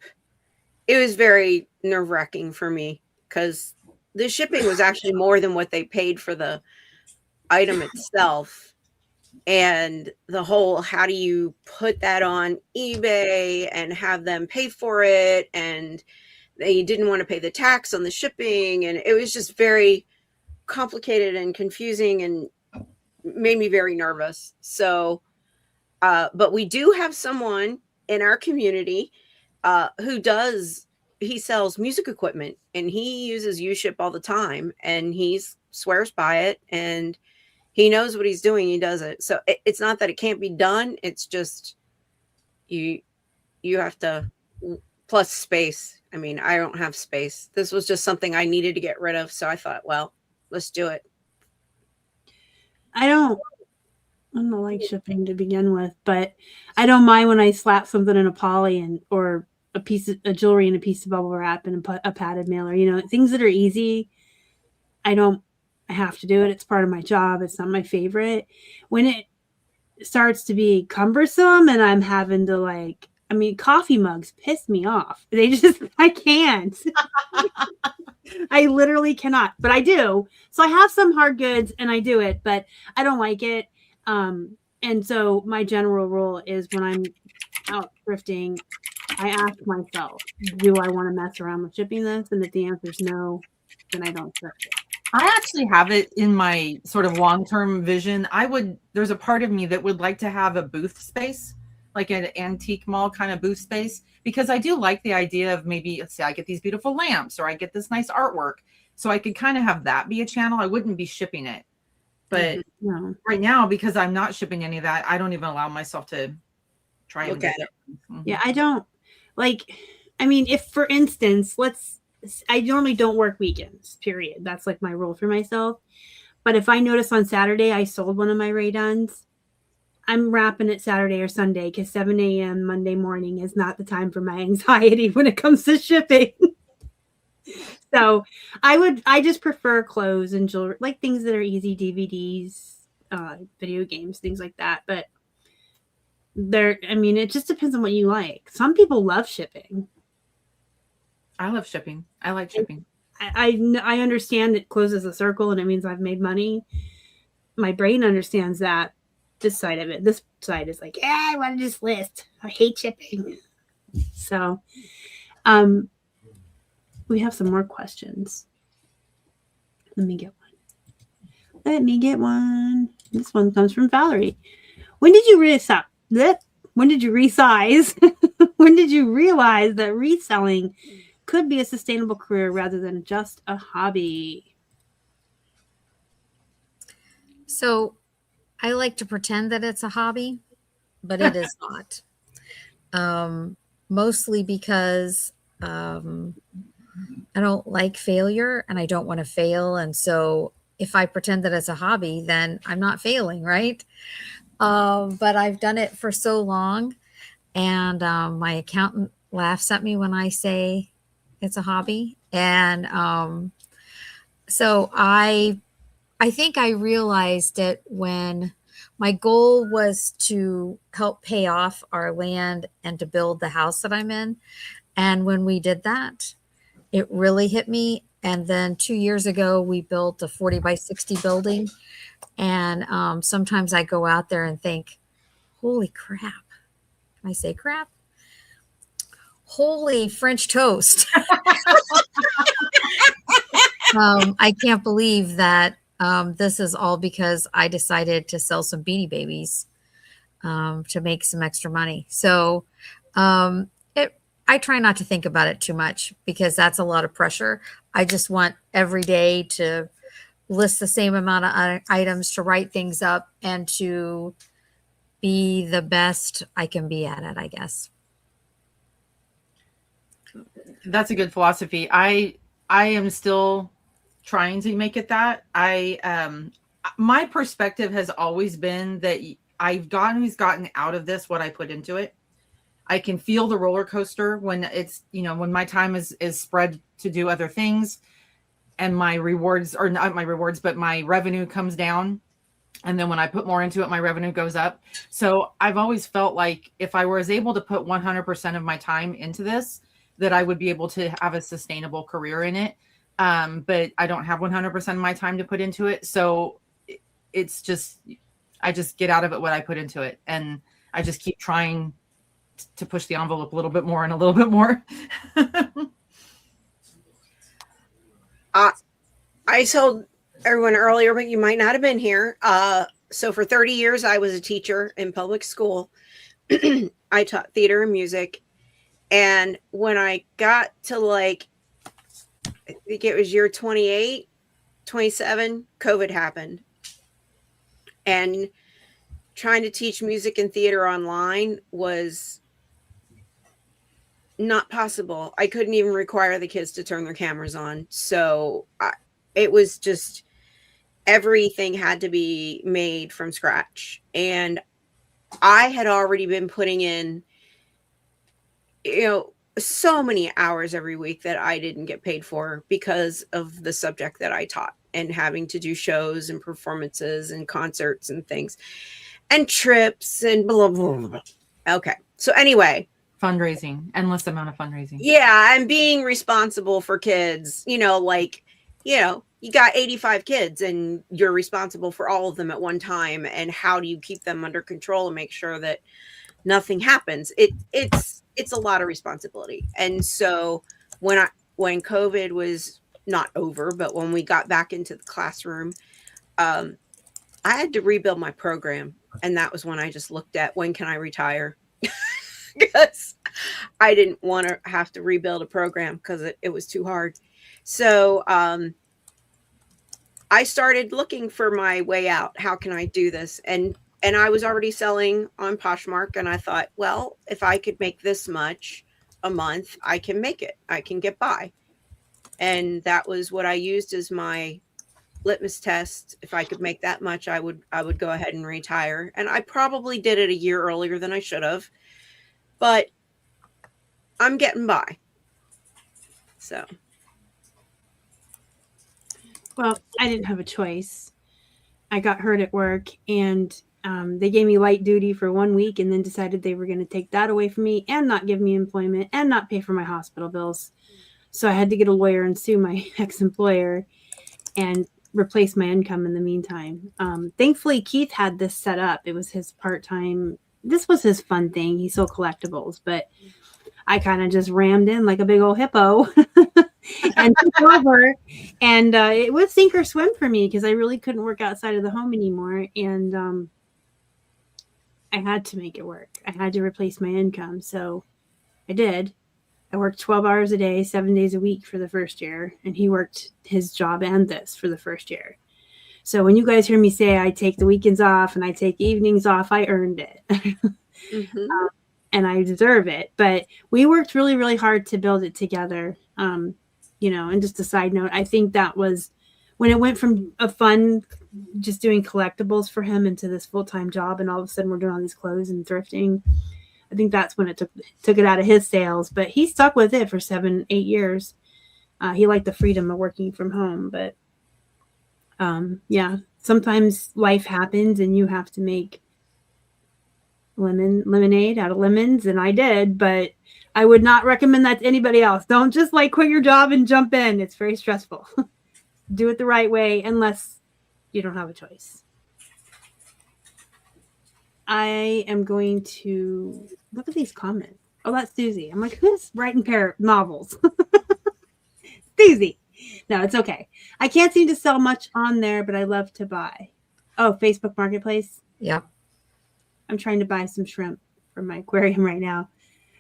Speaker 4: It was very nerve-wracking for me because the shipping was actually more than what they paid for the item itself. And the whole, how do you put that on eBay and have them pay for it? And they didn't want to pay the tax on the shipping. And it was just very complicated and confusing and made me very nervous. So, but we do have someone in our community he sells music equipment, and he uses U-Ship all the time, and he swears by it, and he knows what he's doing. He does it. So it's not that it can't be done. It's just you have to, plus space. I mean, I don't have space. This was just something I needed to get rid of. So I thought, well, let's do it.
Speaker 1: I don't like shipping to begin with, but I don't mind when I slap something in a poly or a piece of jewelry and a piece of bubble wrap and a padded mailer, things that are easy. I have to do it. It's part of my job. It's not my favorite. When it starts to be cumbersome and I'm having to coffee mugs piss me off. I can't. I literally cannot, but I do. So I have some hard goods and I do it, but I don't like it. And so my general rule is when I'm out thrifting, I ask myself, do I want to mess around with shipping this? And if the answer is no, then I don't thrift it.
Speaker 3: I actually have it in my sort of long-term vision. There's a part of me that would like to have a booth space, like an antique mall kind of booth space, because I do like the idea of maybe, let's say I get these beautiful lamps or I get this nice artwork. So I could kind of have that be a channel. I wouldn't be shipping it. But right now, because I'm not shipping any of that, I don't even allow myself to try and look at it.
Speaker 1: Mm-hmm. Yeah, I don't if, for instance, I normally don't work weekends, period. That's like my rule for myself. But if I notice on Saturday I sold one of my Ray-Duns, I'm wrapping it Saturday or Sunday because 7 a.m. Monday morning is not the time for my anxiety when it comes to shipping. So I just prefer clothes and jewelry, like things that are easy, DVDs, video games, things like that. But I mean, it just depends on what you like. Some people love shipping.
Speaker 3: I love shipping. I like shipping.
Speaker 1: I understand it closes a circle and it means I've made money. My brain understands that. This side of it. This side is like, yeah, I want to just list. I hate shipping. So, we have some more questions. Let me get one. This one comes from Valerie. When did you resize? When did you resize? When did you realize that reselling could be a sustainable career rather than just a hobby?
Speaker 2: So I like to pretend that it's a hobby, but it is not. Mostly because I don't like failure and I don't want to fail. And so if I pretend that it's a hobby, then I'm not failing, right? But I've done it for so long, and my accountant laughs at me when I say it's a hobby. And so I think I realized it when my goal was to help pay off our land and to build the house that I'm in. And when we did that, it really hit me. And then 2 years ago, we built a 40 by 60 building. And sometimes I go out there and think, holy crap. Can I say crap? Holy French toast. I can't believe that this is all because I decided to sell some Beanie Babies to make some extra money. So I try not to think about it too much because that's a lot of pressure. I just want every day to list the same amount of items, to write things up, and to be the best I can be at it, I guess.
Speaker 3: That's a good philosophy. I am still trying to make it that. My perspective has always been that I've gotten out of this what I put into it. I can feel the roller coaster when it's, when my time is spread to do other things and my rewards, or not my rewards, but my revenue comes down. And then when I put more into it, my revenue goes up. So I've always felt like if I was able to put 100% of my time into this, that I would be able to have a sustainable career in it. But I don't have 100% of my time to put into it. So it's just, I just get out of it what I put into it. And I just keep trying to push the envelope a little bit more and a little bit more.
Speaker 4: I told everyone earlier, but you might not have been here. So for 30 years, I was a teacher in public school. I taught theater and music. And when I got to I think it was year 28, 27, COVID happened. And trying to teach music and theater online was not possible. I couldn't even require the kids to turn their cameras on. So it was just, everything had to be made from scratch. And I had already been putting in, so many hours every week that I didn't get paid for because of the subject that I taught, and having to do shows and performances and concerts and things and trips and blah, blah, blah, blah. Okay. So anyway,
Speaker 3: Fundraising, endless amount of fundraising.
Speaker 4: Yeah. And being responsible for kids, you got 85 kids and you're responsible for all of them at one time. And how do you keep them under control and make sure that nothing happens? It's a lot of responsibility. And so when COVID was not over, but when we got back into the classroom, I had to rebuild my program. And that was when I just looked at, when can I retire? Because I didn't want to have to rebuild a program because it was too hard. So I started looking for my way out. How can I do this? And I was already selling on Poshmark, and I thought, well, if I could make this much a month, I can make it. I can get by. And that was what I used as my litmus test. If I could make that much, I would go ahead and retire. And I probably did it a year earlier than I should have, but I'm getting by. So.
Speaker 1: Well, I didn't have a choice. I got hurt at work, and They gave me light duty for 1 week and then decided they were going to take that away from me and not give me employment and not pay for my hospital bills. So I had to get a lawyer and sue my ex-employer and replace my income in the meantime. Thankfully, Keith had this set up. It was his part-time. This was his fun thing. He sold collectibles, but I kind of just rammed in like a big old hippo and took over. And it was sink or swim for me because I really couldn't work outside of the home anymore. And I had to make it work. I had to replace my income. So I did. I worked 12 hours a day, 7 days a week for the first year. And he worked his job and this for the first year. So when you guys hear me say I take the weekends off and I take evenings off, I earned it. Mm-hmm. And I deserve it. But we worked really, really hard to build it together. And just a side note, I think that was when it went from a fun, just doing collectibles for him into this full-time job. And all of a sudden we're doing all these clothes and thrifting. I think that's when it took it out of his sales, but he stuck with it for 7-8 years. He liked the freedom of working from home, but sometimes life happens and you have to make lemonade out of lemons, and I did, but I would not recommend that to anybody else. Don't just quit your job and jump in. It's very stressful. Do it the right way unless you don't have a choice. I am going to look at these comments. Oh, that's Susie. I'm like, who's writing novels? Susie. No, it's okay. I can't seem to sell much on there, but I love to buy. Oh, Facebook Marketplace.
Speaker 2: Yep.
Speaker 1: I'm trying to buy some shrimp for my aquarium right now.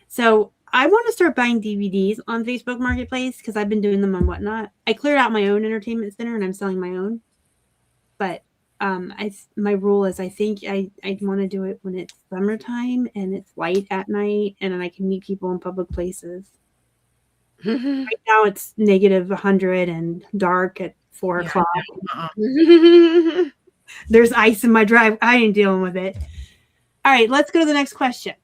Speaker 1: So I want to start buying DVDs on Facebook Marketplace because I've been doing them on Whatnot. I cleared out my own entertainment center and I'm selling my own. But my rule is I think I want to do it when it's summertime and it's light at night and then I can meet people in public places. Right now it's -100 and dark at 4 o'clock. There's ice in my drive. I ain't dealing with it. All right, let's go to the next question.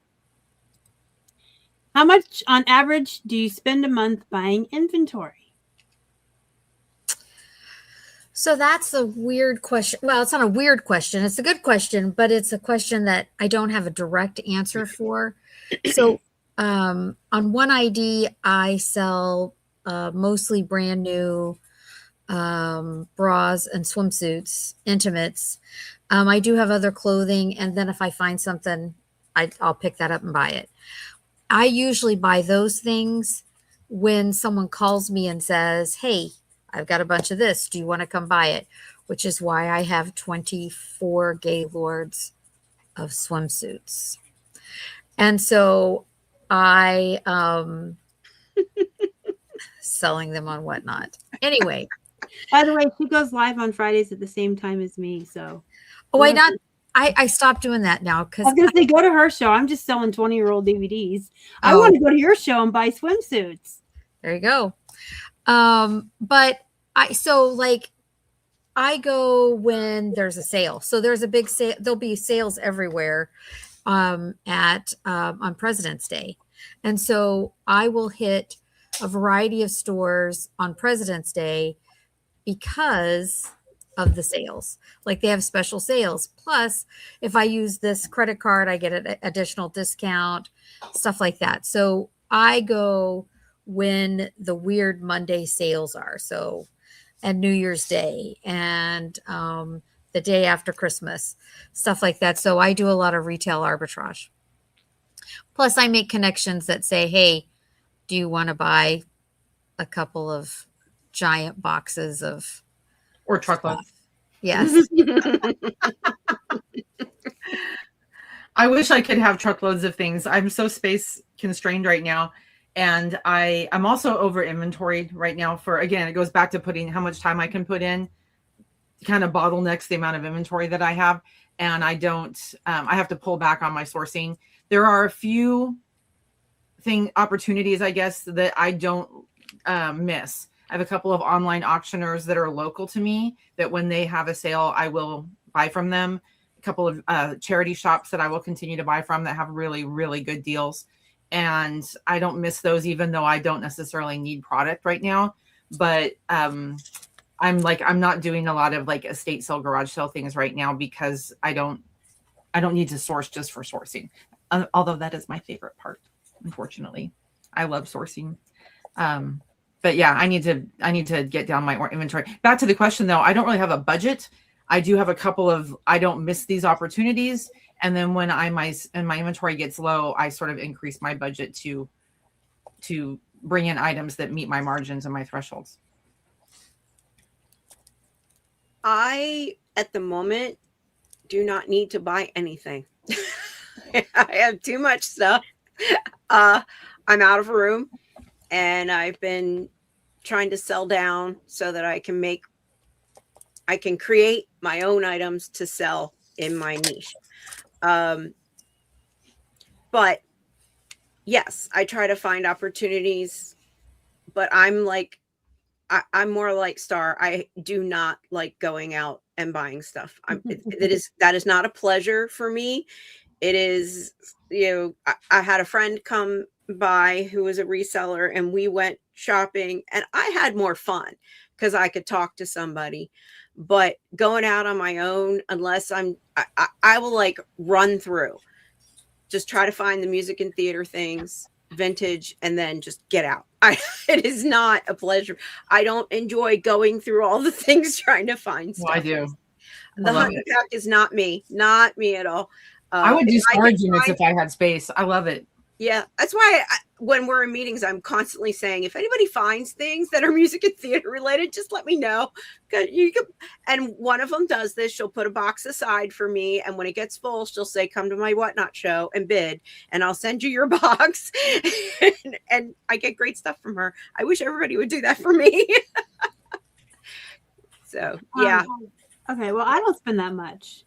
Speaker 1: How much on average do you spend a month buying inventory?
Speaker 2: So that's a weird question. Well, it's not a weird question. It's a good question, but it's a question that I don't have a direct answer for. So on One ID, I sell mostly brand new bras and swimsuits, intimates. I do have other clothing. And then if I find something, I'll pick that up and buy it. I usually buy those things when someone calls me and says, hey, I've got a bunch of this. Do you want to come buy it? Which is why I have 24 Gaylords of swimsuits. And so I selling them on Whatnot. Anyway.
Speaker 1: By the way, she goes live on Fridays at the same time as me. So
Speaker 2: I stopped doing that now because
Speaker 1: I was gonna say go to her show. I'm just selling 20-year-old DVDs. I want to go to your show and buy swimsuits.
Speaker 2: There you go. But I go when there's a sale. So there's a big sale. There'll be sales everywhere on President's Day. And so I will hit a variety of stores on President's Day because of the sales. Like they have special sales. Plus, if I use this credit card, I get an additional discount, stuff like that. So I go when the weird Monday sales are. So, and New Year's Day and the day after Christmas, stuff like that. So I do a lot of retail arbitrage. Plus I make connections that say, hey, do you want to buy a couple of giant boxes of
Speaker 3: or truckloads?
Speaker 2: Stuff? Yes.
Speaker 3: I wish I could have truckloads of things. I'm so space constrained right now. And I'm also over inventoried right now for, again, it goes back to putting how much time I can put in, kind of bottlenecks the amount of inventory that I have. And I have to pull back on my sourcing. There are a few opportunities, I guess, that I don't miss. I have a couple of online auctioneers that are local to me that when they have a sale, I will buy from them. A couple of charity shops that I will continue to buy from that have really, really good deals. And I don't miss those, even though I don't necessarily need product right now. But I'm not doing a lot of like estate sale, garage sale things right now because I don't I don't need to source just for sourcing. Although that is my favorite part, unfortunately. I love sourcing. But yeah, I need to get down my inventory. Back to the question though, I don't really have a budget. I do have a couple of, I don't miss these opportunities. And then when my inventory gets low, I sort of increase my budget to bring in items that meet my margins and my thresholds.
Speaker 4: I, at the moment, do not need to buy anything. I have too much stuff. I'm out of room, and I've been trying to sell down so that I can create my own items to sell in my niche. But yes, I try to find opportunities, but I'm more like Star. I do not like going out and buying stuff. That is not a pleasure for me. It is, I had a friend come by who was a reseller, and we went shopping, and I had more fun because I could talk to somebody. But going out on my own, unless I will like run through, just try to find the music and theater things, vintage, and then just get out. It is not a pleasure. I don't enjoy going through all the things trying to find stuff.
Speaker 3: Well, I do.
Speaker 4: The hunting pack is not me at all.
Speaker 3: I would do storage units if I had space. I love it.
Speaker 4: Yeah, that's why when we're in meetings, I'm constantly saying, if anybody finds things that are music and theater related, just let me know. And one of them does this. She'll put a box aside for me, and when it gets full, she'll say, come to my whatnot show and bid, and I'll send you your box. and I get great stuff from her. I wish everybody would do that for me. So, yeah.
Speaker 1: Okay, well, I don't spend that much,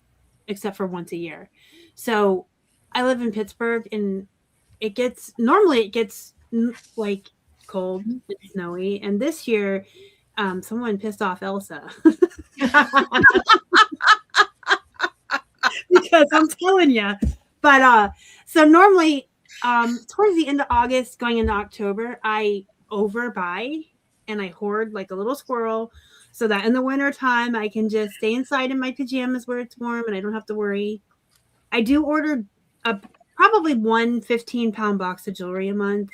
Speaker 1: except for once a year. So I live in Pittsburgh, and normally it gets like cold and snowy. And this year, someone pissed off Elsa. Because I'm telling you. But so normally towards the end of August, going into October, I overbuy and I hoard like a little squirrel, so that in the winter time I can just stay inside in my pajamas where it's warm and I don't have to worry. I do order probably one 15-pound box of jewelry a month.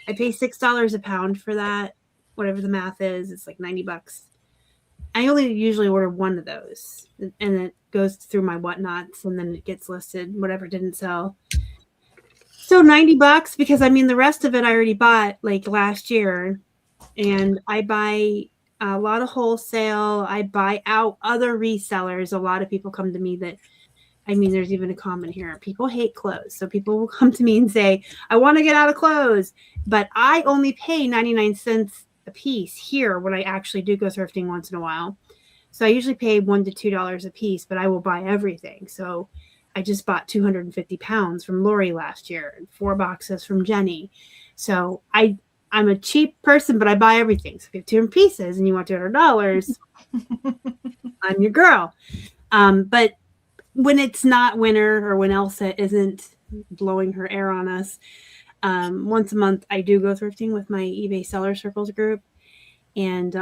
Speaker 1: I pay $6 a pound for that, whatever the math is. It's like $90. I only usually order one of those, and it goes through my whatnots, and then it gets listed, whatever didn't sell. So $90, because I mean the rest of it I already bought like last year, and I buy a lot of wholesale. I buy out other resellers. A lot of people come to me that, I mean, there's even a comment here. People hate clothes. So people will come to me and say, I want to get out of clothes, but I only pay 99 cents a piece here when I actually do go thrifting once in a while. So I usually pay $1 to $2 a piece, but I will buy everything. So I just bought 250 pounds from Lori last year and 4 boxes from Jenny. So I'm a cheap person, but I buy everything. So if you have 200 pieces and you want $200, I'm your girl. But when it's not winter, or when Elsa isn't blowing her air on us, once a month I do go thrifting with my eBay Seller Circles group, and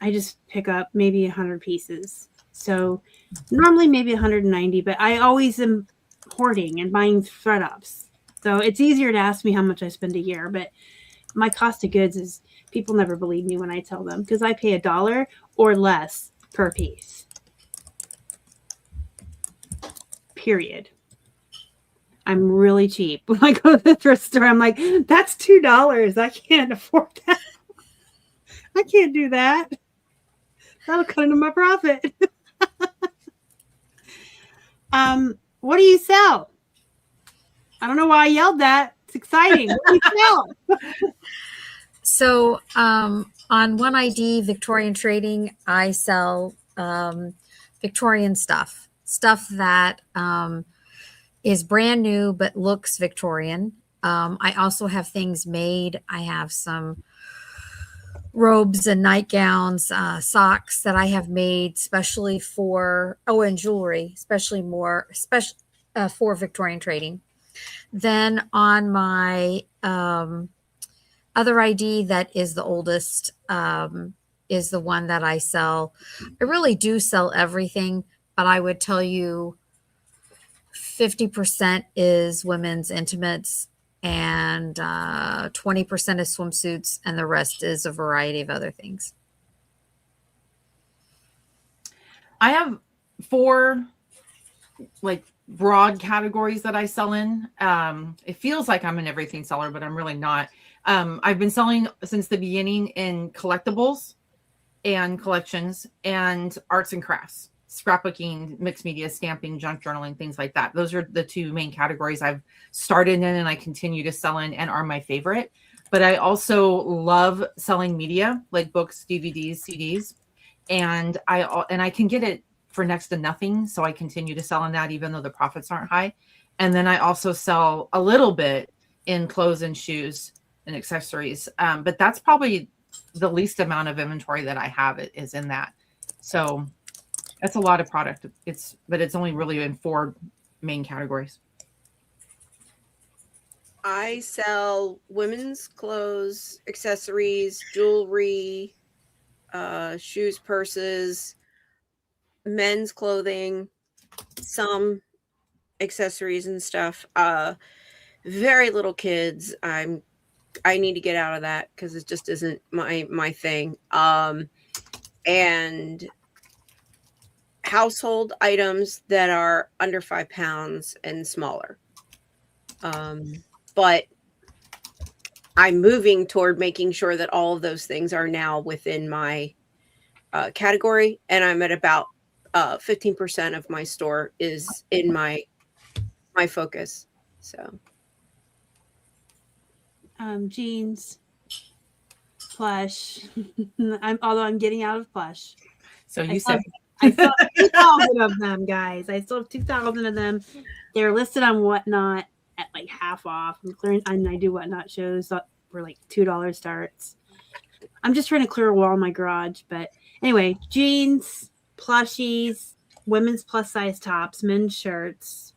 Speaker 1: I just pick up maybe 100 pieces. So normally maybe 190, but I always am hoarding and buying thread ups. So it's easier to ask me how much I spend a year, but my cost of goods is, people never believe me when I tell them, because I pay $1 or less per piece. Period. I'm really cheap. When I go to the thrift store, I'm like, that's $2. I can't afford that. I can't do that. That'll cut into my profit. What do you sell? I don't know why I yelled that. It's exciting. What do you sell?
Speaker 2: So on One ID Victorian Trading, I sell Victorian stuff that is brand new but looks Victorian. I also have things made. I have some robes and nightgowns, socks that I have made specially for, and jewelry, especially for Victorian trading. Then on my other ID that is the oldest, is the one that I sell. I really do sell everything, but I would tell you 50% is women's intimates, and 20% is swimsuits, and the rest is a variety of other things.
Speaker 3: I have 4 like broad categories that I sell in. It feels like I'm an everything seller, but I'm really not. I've been selling since the beginning in collectibles and collections and arts and crafts, scrapbooking, mixed media, stamping, junk journaling, things like that. Those are the 2 main categories I've started in and I continue to sell in and are my favorite. But I also love selling media like books, DVDs, CDs, and I can get it for next to nothing. So I continue to sell in that even though the profits aren't high. And then I also sell a little bit in clothes and shoes and accessories. But that's probably the least amount of inventory that I have is in that. So that's a lot of product. But it's only really in 4 main categories.
Speaker 4: I sell women's clothes, accessories, jewelry, shoes, purses, men's clothing, some accessories and stuff. Very little kids. I need to get out of that because it just isn't my thing. And household items that are under 5 pounds and smaller. But I'm moving toward making sure that all of those things are now within my category, and I'm at about 15% of my store is in my focus. So
Speaker 1: jeans, plush. Although I'm getting out of plush.
Speaker 3: So
Speaker 1: I still have 2,000 of them, guys. I still have 2,000 of them. They're listed on Whatnot at like half off. And I do Whatnot shows for like $2 starts. I'm just trying to clear a wall in my garage. But anyway, jeans, plushies, women's plus size tops, men's shirts,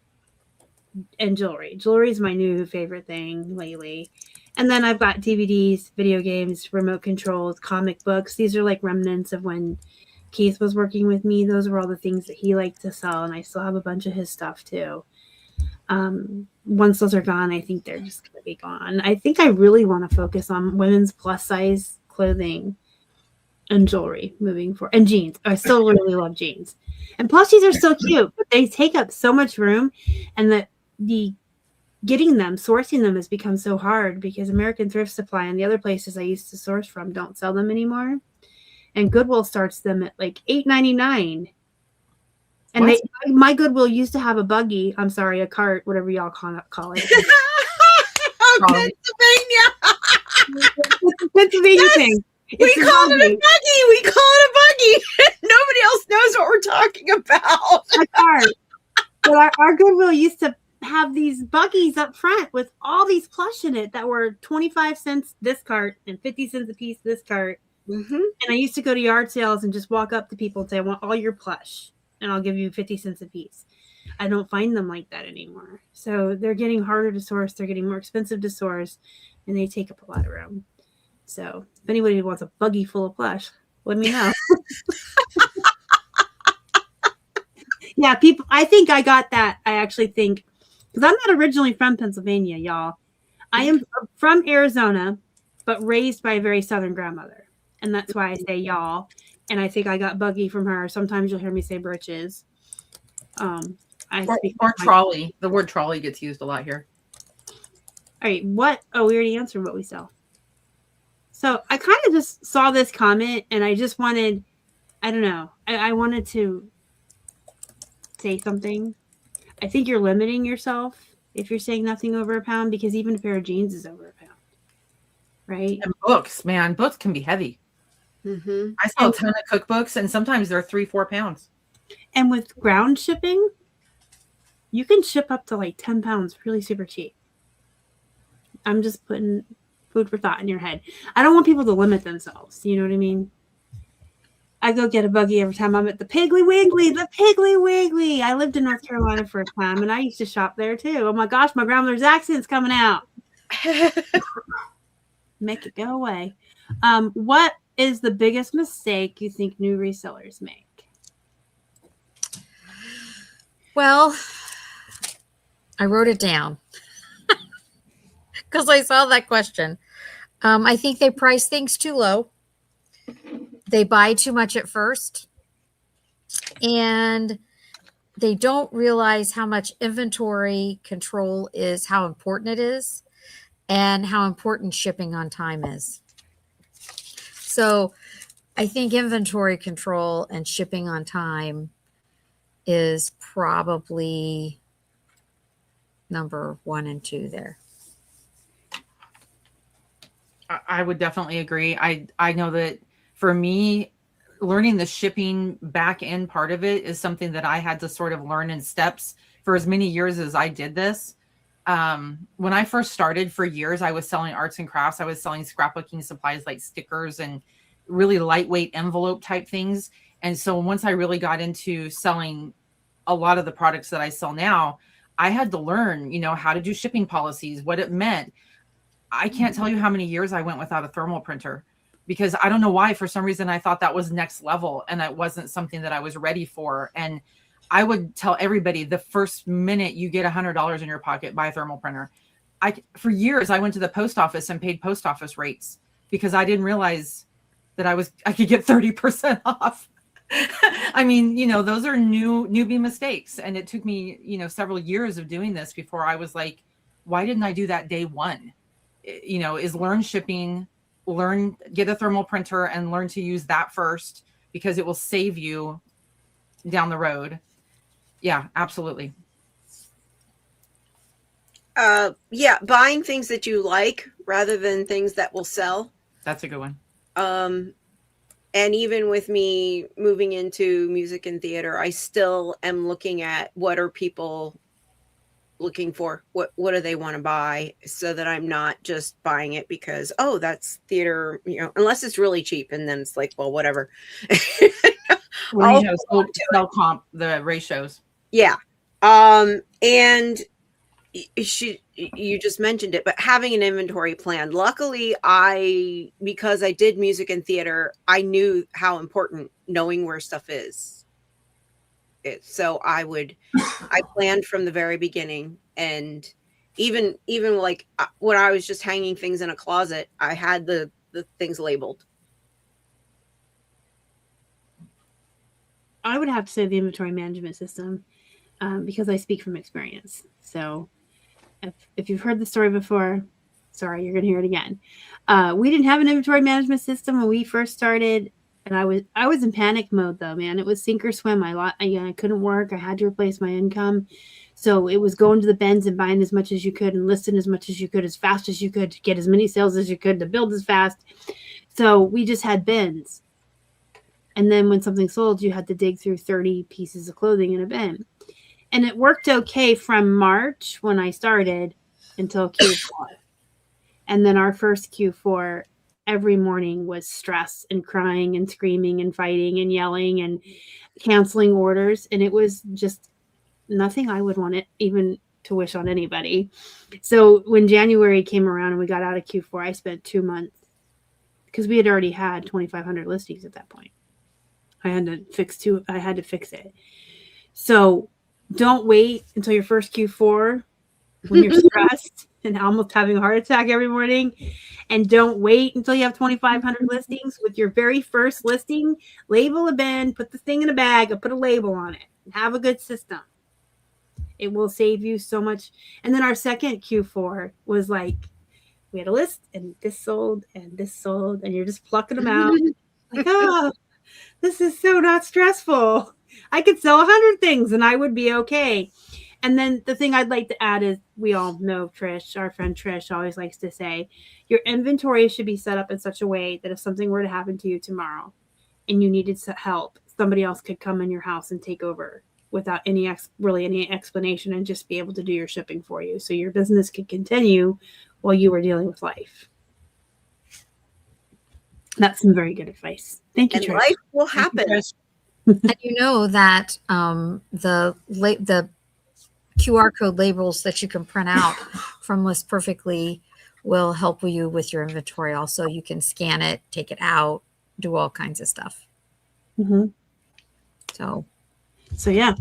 Speaker 1: and jewelry. Jewelry is my new favorite thing lately. And then I've got DVDs, video games, remote controls, comic books. These are like remnants of when Keith was working with me. Those were all the things that he liked to sell. And I still have a bunch of his stuff too. Once those are gone, I think they're just going to be gone. I think I really want to focus on women's plus size clothing and jewelry moving forward, and jeans. I still really love jeans. And plushies are so cute, but they take up so much room, and the getting them, sourcing them has become so hard because American Thrift Supply and the other places I used to source from don't sell them anymore. And Goodwill starts them at like $8.99. And my Goodwill used to have a buggy. I'm sorry, a cart, whatever y'all call it. Pennsylvania thing.
Speaker 4: We call it a buggy. We call it a buggy. Nobody else knows what we're talking about.
Speaker 1: A cart. But our Goodwill used to have these buggies up front with all these plush in it that were 25 cents this cart and 50 cents a piece this cart.
Speaker 4: Mm-hmm.
Speaker 1: And I used to go to yard sales and just walk up to people and say, I want all your plush, and I'll give you 50 cents a piece. I don't find them like that anymore. So they're getting harder to source. They're getting more expensive to source, and they take up a lot of room. So if anybody wants a buggy full of plush, let me know. Yeah, people, I think I got that. I actually think, because I'm not originally from Pennsylvania, y'all. I am from Arizona, but raised by a very Southern grandmother. And that's why I say y'all. And I think I got buggy from her. Sometimes you'll hear me say britches.
Speaker 3: Or trolley. The word trolley gets used a lot here.
Speaker 1: All right. What? Oh, we already answered what we sell. So I kind of just saw this comment and I just wanted, I don't know. I wanted to say something. I think you're limiting yourself if you're saying nothing over a pound, because even a pair of jeans is over a pound. Right?
Speaker 3: And books, man. Books can be heavy.
Speaker 4: Mm-hmm.
Speaker 3: I sell a ton of cookbooks, and sometimes they're 3-4 pounds.
Speaker 1: And with ground shipping, you can ship up to like 10 pounds really super cheap. I'm just putting food for thought in your head. I don't want people to limit themselves. You know what I mean? I go get a buggy every time I'm at the Piggly Wiggly. I lived in North Carolina for a time, and I used to shop there too. Oh my gosh, my grandmother's accent's coming out. Make it go away. What is the biggest mistake you think new resellers make?
Speaker 2: Well, I wrote it down because I saw that question. I think they price things too low. They buy too much at first. And they don't realize how much inventory control is, how important it is, and how important shipping on time is. So I think inventory control and shipping on time is probably number 1 and 2 there.
Speaker 3: I would definitely agree. I know that for me, learning the shipping back end part of it is something that I had to sort of learn in steps for as many years as I did this. When I first started, for years, I was selling arts and crafts. I was selling scrapbooking supplies like stickers and really lightweight envelope type things. And so once I really got into selling a lot of the products that I sell now, I had to learn, how to do shipping policies, what it meant. I can't tell you how many years I went without a thermal printer, because I don't know why, for some reason, I thought that was next level and it wasn't something that I was ready for. And I would tell everybody, the first minute you get $100 in your pocket, buy a thermal printer. For years, I went to the post office and paid post office rates because I didn't realize that I could get 30% off. I mean, those are newbie mistakes. And it took me, several years of doing this before I was like, why didn't I do that day one? Is learn shipping, get a thermal printer and learn to use that first, because it will save you down the road. Yeah, absolutely.
Speaker 4: Yeah, buying things that you like rather than things that will sell.
Speaker 3: That's a good one.
Speaker 4: And even with me moving into music and theater, I still am looking at what are people looking for, what do they want to buy, so that I'm not just buying it because, oh, that's theater, unless it's really cheap, and then it's like, well, whatever.
Speaker 3: Sell comp the ratios.
Speaker 4: Yeah. And you just mentioned it, but having an inventory plan. Luckily, because I did music and theater, I knew how important knowing where stuff is. So I planned from the very beginning, and even like when I was just hanging things in a closet, I had the things labeled.
Speaker 1: I would have to say the inventory management system, because I speak from experience. So if you've heard the story before, sorry, you're going to hear it again. We didn't have an inventory management system when we first started. And I was in panic mode though, man. It was sink or swim. I couldn't work. I had to replace my income. So it was going to the bins and buying as much as you could and listing as much as you could, as fast as you could, to get as many sales as you could, to build as fast. So we just had bins. And then when something sold, you had to dig through 30 pieces of clothing in a bin. And it worked okay from March when I started until Q4. And then our first Q4, every morning was stress and crying and screaming and fighting and yelling and canceling orders. And it was just nothing I would want it even to wish on anybody. So when January came around and we got out of Q4, I spent 2 months, because we had already had 2,500 listings at that point. I had to fix it. So don't wait until your first Q4 when you're stressed and almost having a heart attack every morning. And don't wait until you have 2,500 listings. With your very first listing, label a bin, put the thing in a bag, and put a label on it. And have a good system. It will save you so much. And then our second Q4 was like, we had a list, and this sold, and you're just plucking them out. Like, oh, this is so not stressful. I could sell 100 things and I would be okay. And then the thing I'd like to add is, we all know Trish, our friend Trish, always likes to say, your inventory should be set up in such a way that if something were to happen to you tomorrow and you needed help, somebody else could come in your house and take over without any explanation, and just be able to do your shipping for you. So your business could continue while you were dealing with life. That's some very good advice. Thank you,
Speaker 4: And
Speaker 1: Trish.
Speaker 4: life will happen.
Speaker 2: And you know that the QR code labels that you can print out from List Perfectly will help you with your inventory. Also, you can scan it, take it out, do all kinds of stuff.
Speaker 1: Mm-hmm.
Speaker 2: So
Speaker 1: So yeah.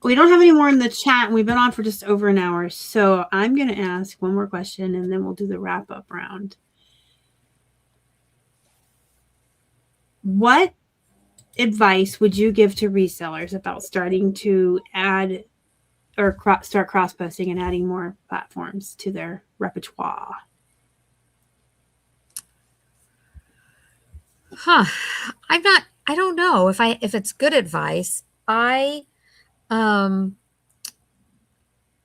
Speaker 1: We don't have any more in the chat. We've been on for just over an hour. So I'm going to ask one more question and then we'll do the wrap up round. What advice would you give to resellers about starting to add or start cross posting and adding more platforms to their repertoire?
Speaker 2: I don't know if it's good advice. My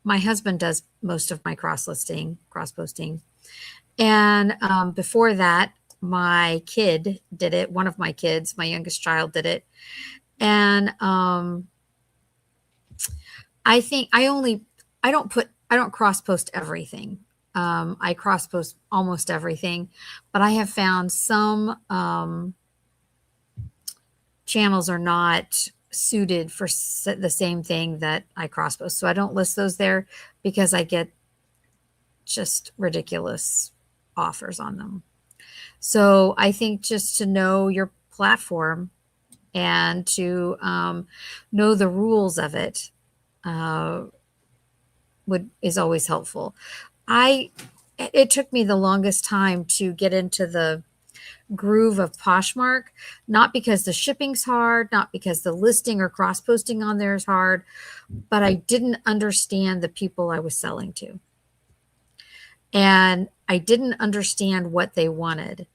Speaker 2: husband does most of my cross posting. And before that, my kid did it. One of my kids, my youngest child, did it. And I think I don't cross post everything. I cross post almost everything, but I have found some channels are not suited for the same thing that I cross post. So I don't list those there because I get just ridiculous offers on them. So I think just to know your platform and to know the rules of it is always helpful. It took me the longest time to get into the groove of Poshmark, not because the shipping's hard, not because the listing or cross posting on there is hard, but I didn't understand the people I was selling to. And I didn't understand what they wanted.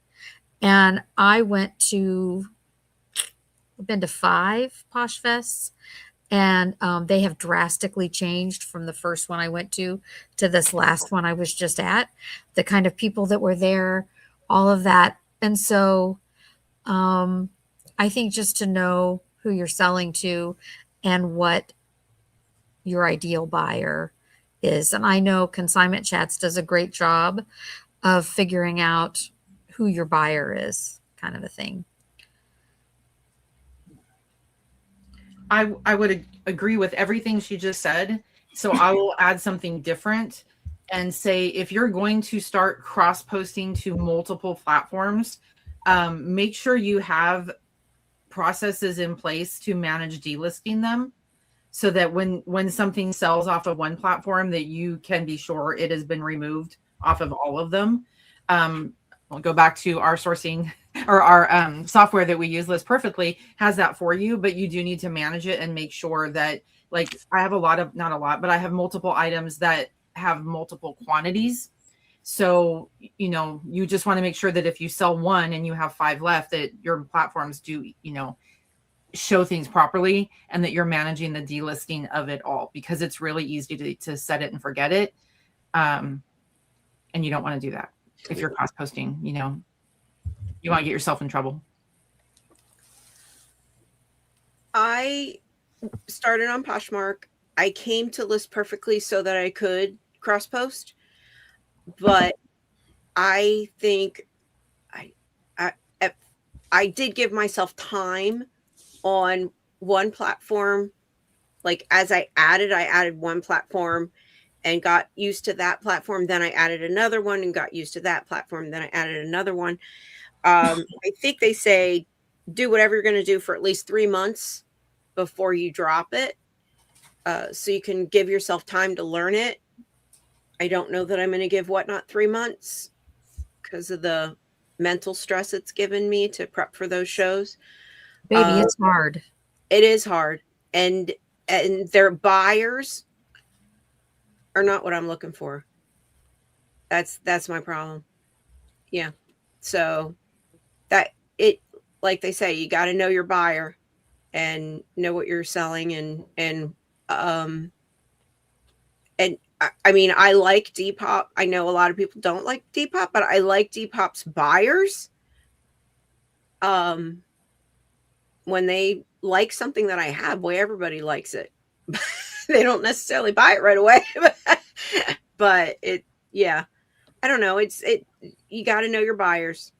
Speaker 2: And I've been to 5 Posh Fests, and they have drastically changed from the first one I went to this last one I was just at. The kind of people that were there, all of that. And so I think just to know who you're selling to and what your ideal buyer is. And I know Consignment Chats does a great job of figuring out who your buyer is, kind of a thing.
Speaker 3: I would agree with everything she just said. So I will add something different and say, if you're going to start cross posting to multiple platforms, make sure you have processes in place to manage delisting them, so that when something sells off of one platform, that you can be sure it has been removed off of all of them. We'll go back to our sourcing or our software that we use. List Perfectly has that for you, but you do need to manage it and make sure that, like, I have not a lot, but I have multiple items that have multiple quantities. So, you just want to make sure that if you sell one and you have 5 left, that your platforms do, show things properly, and that you're managing the delisting of it all, because it's really easy to set it and forget it. And you don't want to do that. If you're cross posting, you want to get yourself in trouble.
Speaker 4: I started on Poshmark. I came to List Perfectly so that I could cross post, but I think I did give myself time on one platform. Like, as I added one platform and got used to that platform. Then I added another one and got used to that platform. Then I added another one. I think they say do whatever you're going to do for at least 3 months before you drop it. So you can give yourself time to learn it. I don't know that I'm going to give Whatnot 3 months because of the mental stress it's given me to prep for those shows.
Speaker 2: Baby, it's hard.
Speaker 4: It is hard. And their buyers are not what I'm looking for. That's my problem. Yeah. So that it, like they say, you got to know your buyer and know what you're selling. And I mean, I like Depop. I know a lot of people don't like Depop, but I like Depop's buyers. When they like something that I have, boy, everybody likes it. They don't necessarily buy it right away, but yeah, I don't know. You got to know your buyers.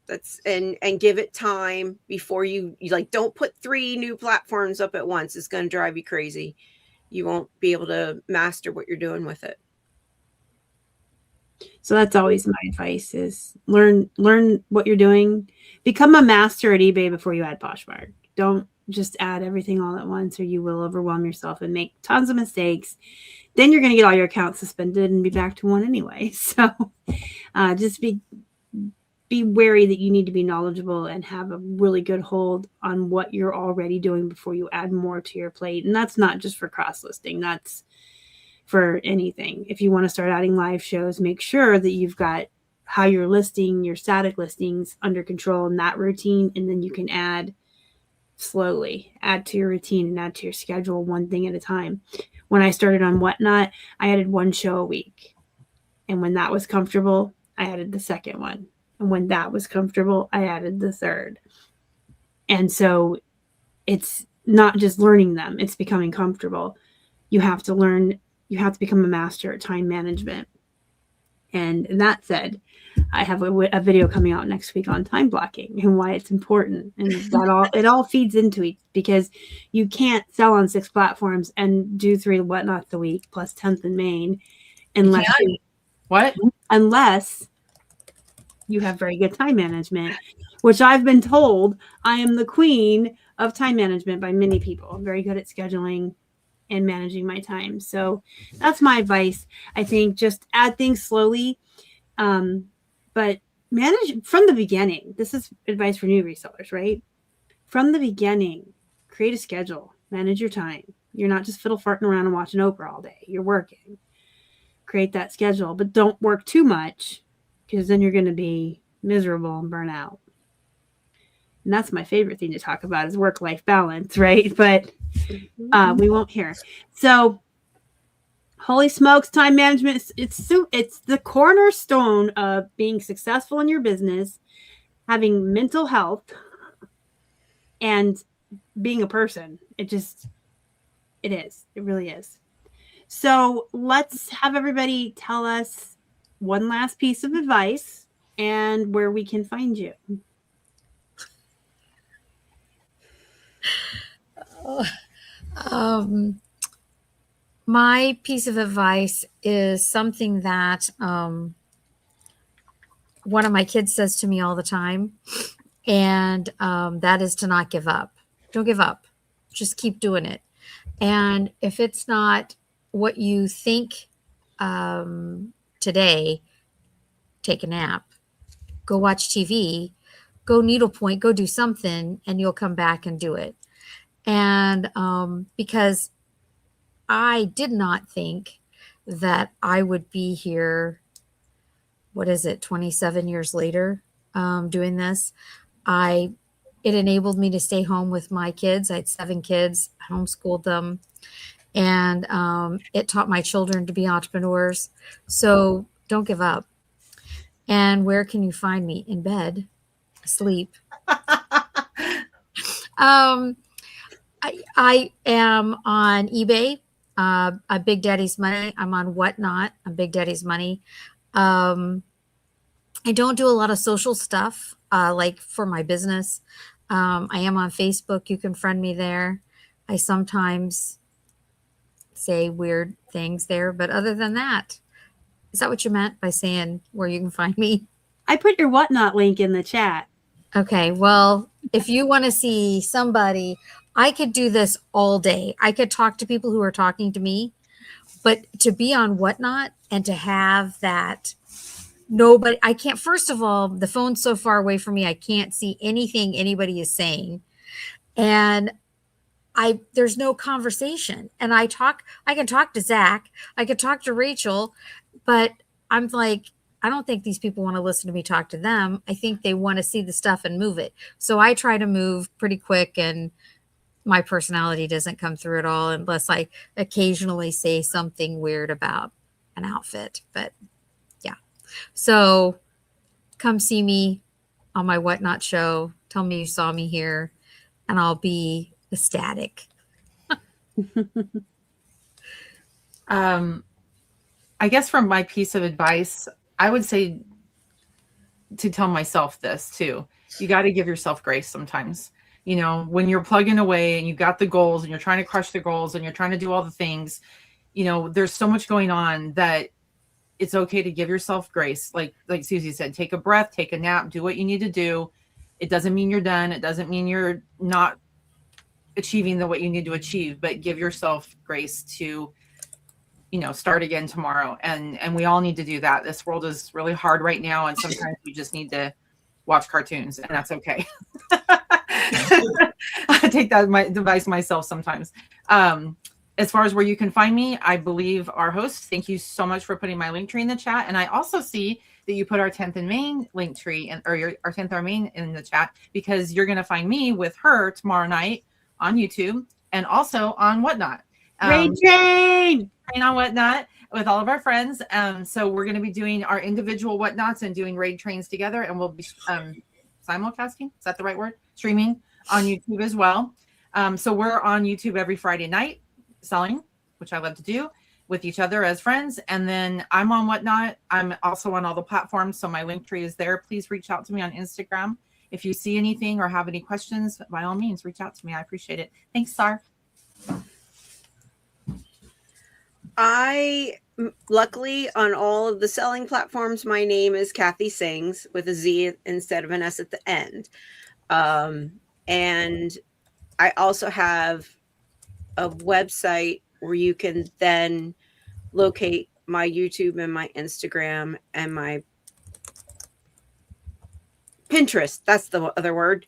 Speaker 4: And give it time before you like, don't put 3 new platforms up at once. It's going to drive you crazy. You won't be able to master what you're doing with it.
Speaker 1: So that's always my advice: is learn what you're doing. Become a master at eBay before you add Poshmark. Don't just add everything all at once, or you will overwhelm yourself and make tons of mistakes. Then you're going to get all your accounts suspended and be back to one anyway. So just be wary that you need to be knowledgeable and have a really good hold on what you're already doing before you add more to your plate. And that's not just for cross listing. That's for anything. If you want to start adding live shows, make sure that you've got how you're listing your static listings under control in that routine. And then you can add slowly, add to your routine and add to your schedule one thing at a time. When I started on Whatnot, I added one show a week. And when that was comfortable, I added the second one. And when that was comfortable, I added the third. And so it's not just learning them, it's becoming comfortable. You have to learn, you have to become a master at time management. And that said, I have a video coming out next week on time blocking and why it's important. And it all feeds into it, because you can't sell on 6 platforms and do 3 Whatnots a week plus 10th in Maine unless you have very good time management, which I've been told I am the queen of time management by many people. I'm very good at scheduling and managing my time. So that's my advice. I think just add things slowly, but manage from the beginning. This is advice for new resellers, right? From the beginning, create a schedule, manage your time. You're not just fiddle farting around and watching Oprah all day. You're working. Create that schedule, but don't work too much, because then you're going to be miserable and burn out. And that's my favorite thing to talk about is work-life balance, right? But we won't hear. So holy smokes, time management, it's the cornerstone of being successful in your business, having mental health, and being a person. It really is. So let's have everybody tell us one last piece of advice and where we can find you.
Speaker 2: My piece of advice is something that one of my kids says to me all the time, and that is to not give up. Don't give up. Just keep doing it. And if it's not what you think today, take a nap, go watch TV, go needlepoint, go do something, and you'll come back and do it. And because I did not think that I would be here, 27 years later, doing this. It enabled me to stay home with my kids. I had 7 kids, homeschooled them, and it taught my children to be entrepreneurs. So don't give up. And where can you find me? In bed, asleep. I am on eBay, Big Daddy's Money. I'm on Whatnot, on Big Daddy's Money. I don't do a lot of social stuff, like for my business. I am on Facebook. You can friend me there. I sometimes say weird things there, but other than that, is that what you meant by saying where you can find me?
Speaker 1: I put your Whatnot link in the chat.
Speaker 2: Okay. Well, if you want to see somebody, I could do this all day. I could talk to people who are talking to me, but to be on Whatnot and to have that nobody, I can't, first of all, the phone's so far away from me, I can't see anything anybody is saying. And there's no conversation. And I can talk to Zach, I could talk to Rachel, but I'm like, I don't think these people want to listen to me talk to them. I think they want to see the stuff and move it. So I try to move pretty quick, and my personality doesn't come through at all unless I occasionally say something weird about an outfit. But yeah, so come see me on my Whatnot show. Tell me you saw me here, and I'll be ecstatic.
Speaker 3: I guess from my piece of advice, I would say to tell myself this too. You got to give yourself grace sometimes. You know, when you're plugging away and you got the goals and you're trying to crush the goals and you're trying to do all the things, you know, there's so much going on that it's okay to give yourself grace. Like Susie said, take a breath, take a nap, do what you need to do. It doesn't mean you're done. It doesn't mean you're not achieving what you need to achieve, but give yourself grace to, you know, start again tomorrow. And we all need to do that. This world is really hard right now. And sometimes we just need to watch cartoons, and that's okay. I take that my device myself sometimes. As far as where you can find me, I believe our host, thank you so much for putting my link tree in the chat. And I also see that you put our 10th and Main link tree our 10th and Main in the chat, because you're going to find me with her tomorrow night on YouTube and also on Whatnot.
Speaker 1: Raid train
Speaker 3: on Whatnot with all of our friends. So we're going to be doing our individual Whatnots and doing raid trains together, and we'll be simulcasting. Is that the right word? Streaming on YouTube as well. So we're on YouTube every Friday night selling, which I love to do with each other as friends. And then I'm on Whatnot. I'm also on all the platforms. So my link tree is there. Please reach out to me on Instagram. If you see anything or have any questions, by all means, reach out to me. I appreciate it. Thanks, Sar.
Speaker 4: Luckily, on all of the selling platforms, my name is Kathy Singz with a Z instead of an S at the end. And I also have a website where you can then locate my YouTube and my Instagram and my Pinterest. That's the other word.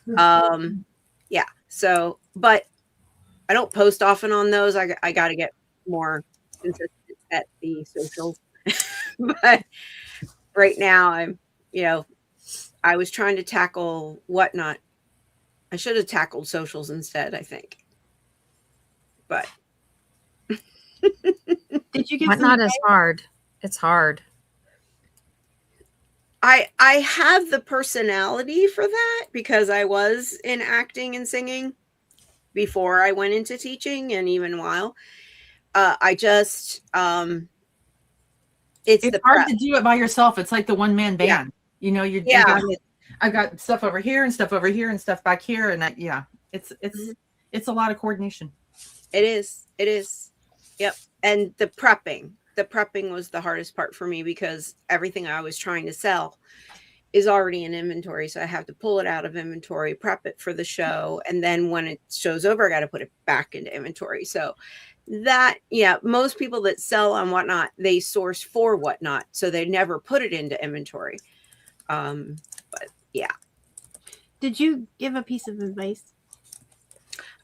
Speaker 4: Yeah. So, but I don't post often on those. I got to get more consistent at the socials. But right now I was trying to tackle Whatnot. I should have tackled socials instead, I think. But
Speaker 1: did you get
Speaker 2: Whatnot is hard. It's hard.
Speaker 4: I have the personality for that because I was in acting and singing before I went into teaching, and even while I just it's
Speaker 3: hard to do it by yourself. It's like the one-man band.
Speaker 4: Yeah.
Speaker 3: You know, you I've got stuff over here and stuff over here and stuff back here, and that it's a lot of coordination.
Speaker 4: It is. Yep. And the prepping was the hardest part for me because everything I was trying to sell is already in inventory. So I have to pull it out of inventory, prep it for the show. And then when it show's over, I got to put it back into inventory. So that, most people that sell on Whatnot, they source for Whatnot. So they never put it into inventory. But yeah.
Speaker 1: Did you give a piece of advice?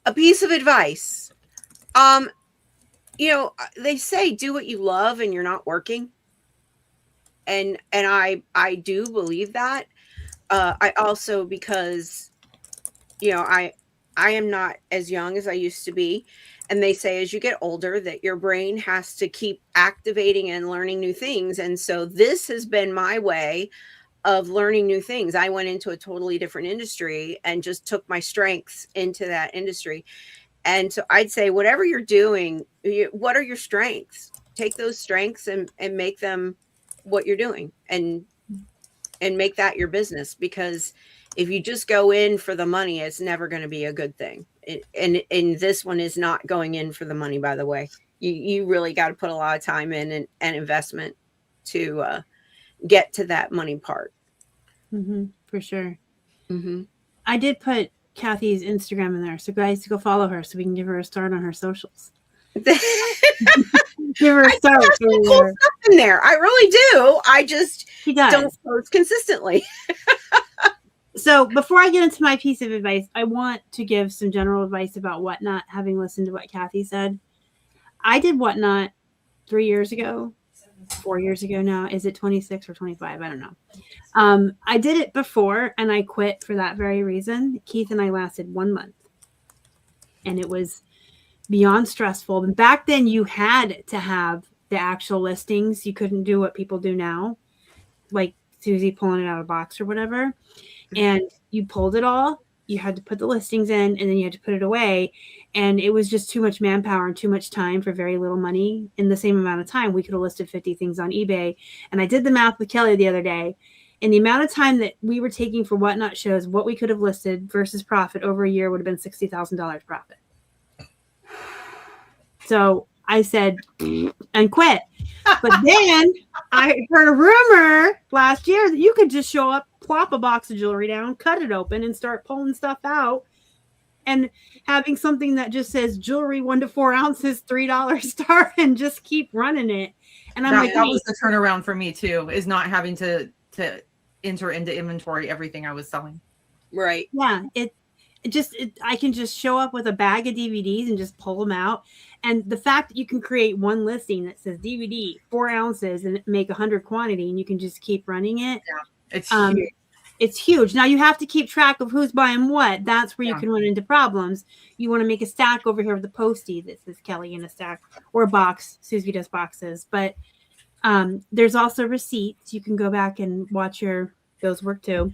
Speaker 4: A piece of advice. They say do what you love and you're not working. And I do believe that. I also, because, I am not as young as I used to be. And they say as you get older that your brain has to keep activating and learning new things. And so this has been my way of learning new things. I went into a totally different industry and just took my strengths into that industry. And so I'd say whatever you're doing, what are your strengths? Take those strengths and make them what you're doing and make that your business. Because if you just go in for the money, it's never going to be a good thing. And this one is not going in for the money, by the way. You really got to put a lot of time in and investment to get to that money part.
Speaker 1: Mm-hmm, for sure.
Speaker 4: Mm-hmm.
Speaker 1: I did put Kathy's Instagram in there. So guys, go follow her so we can give her a start on her socials. Give her a start.
Speaker 4: Cool stuff in there. I really do. I just don't post consistently.
Speaker 1: So before I get into my piece of advice, I want to give some general advice about Whatnot, having listened to what Kathy said. I did Whatnot 3 years ago, 4 years ago now. Is it 26 or 25? I don't know. I did it before and I quit for that very reason. Keith and I lasted 1 month and it was beyond stressful. And back then you had to have the actual listings. You couldn't do what people do now, like Susie pulling it out of a box or whatever. And you pulled it all. You had to put the listings in and then you had to put it away. And it was just too much manpower and too much time for very little money. In the same amount of time, we could have listed 50 things on eBay. And I did the math with Kelly the other day. And the amount of time that we were taking for Whatnot shows, what we could have listed versus profit over a year would have been $60,000 profit. So I said, and quit. But then I heard a rumor last year that you could just show up, plop a box of jewelry down, cut it open, and start pulling stuff out and having something that just says jewelry 1 to 4 ounces, $3 start, and just keep running it. And I'm like,
Speaker 3: that was the turnaround for me too, is not having to enter into inventory everything I was selling.
Speaker 4: Right.
Speaker 1: Yeah, I can just show up with a bag of DVDs and just pull them out. And the fact that you can create one listing that says DVD 4 ounces and make 100 quantity, and you can just keep running it.
Speaker 3: Yeah, it's huge.
Speaker 1: It's huge. Now you have to keep track of who's buying what. That's where you can run into problems. You want to make a stack over here with the postie that says Kelly in a stack, or a box. Susie does boxes, but there's also receipts. You can go back and watch those work too.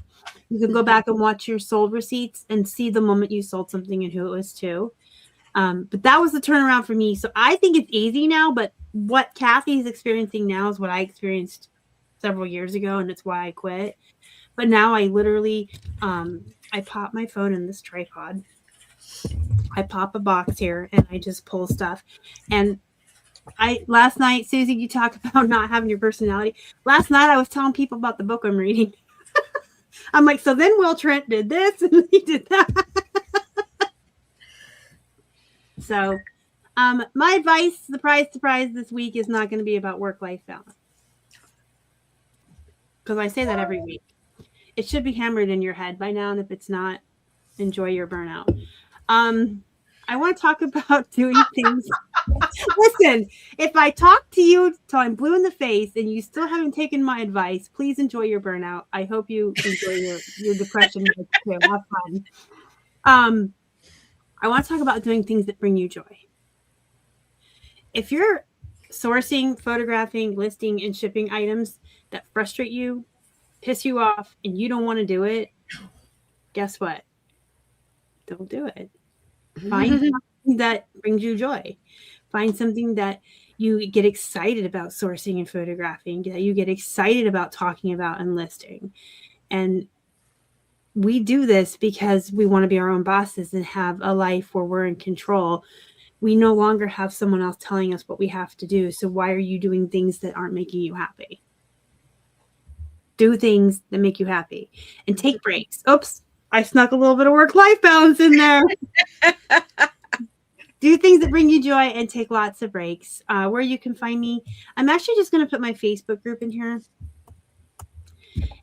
Speaker 1: You can go back and watch your sold receipts and see the moment you sold something and who it was to. But that was the turnaround for me. So I think it's easy now, but what Kathy's experiencing now is what I experienced several years ago, and it's why I quit. But now I literally, I pop my phone in this tripod. I pop a box here and I just pull stuff. And last night, Susie, you talk about not having your personality. Last night I was telling people about the book I'm reading. I'm like, so then Will Trent did this and he did that. So my advice, surprise, this week is not going to be about work-life balance. Because I say that every week. It should be hammered in your head by now, and if it's not, enjoy your burnout. I want to talk about doing things. Listen, if I talk to you till I'm blue in the face and you still haven't taken my advice, please enjoy your burnout. I hope you enjoy your depression too. Have fun. I want to talk about doing things that bring you joy. If you're sourcing, photographing, listing, and shipping items that frustrate you, piss you off, and you don't want to do it, guess what? Don't do it. Find something that brings you joy. Find something that you get excited about sourcing and photographing, that you get excited about talking about and listing. And we do this because we want to be our own bosses and have a life where we're in control. We no longer have someone else telling us what we have to do. So why are you doing things that aren't making you happy? Do things that make you happy and take breaks. Oops, I snuck a little bit of work-life balance in there. Do things that bring you joy and take lots of breaks. Where you can find me, I'm actually just going to put my Facebook group in here.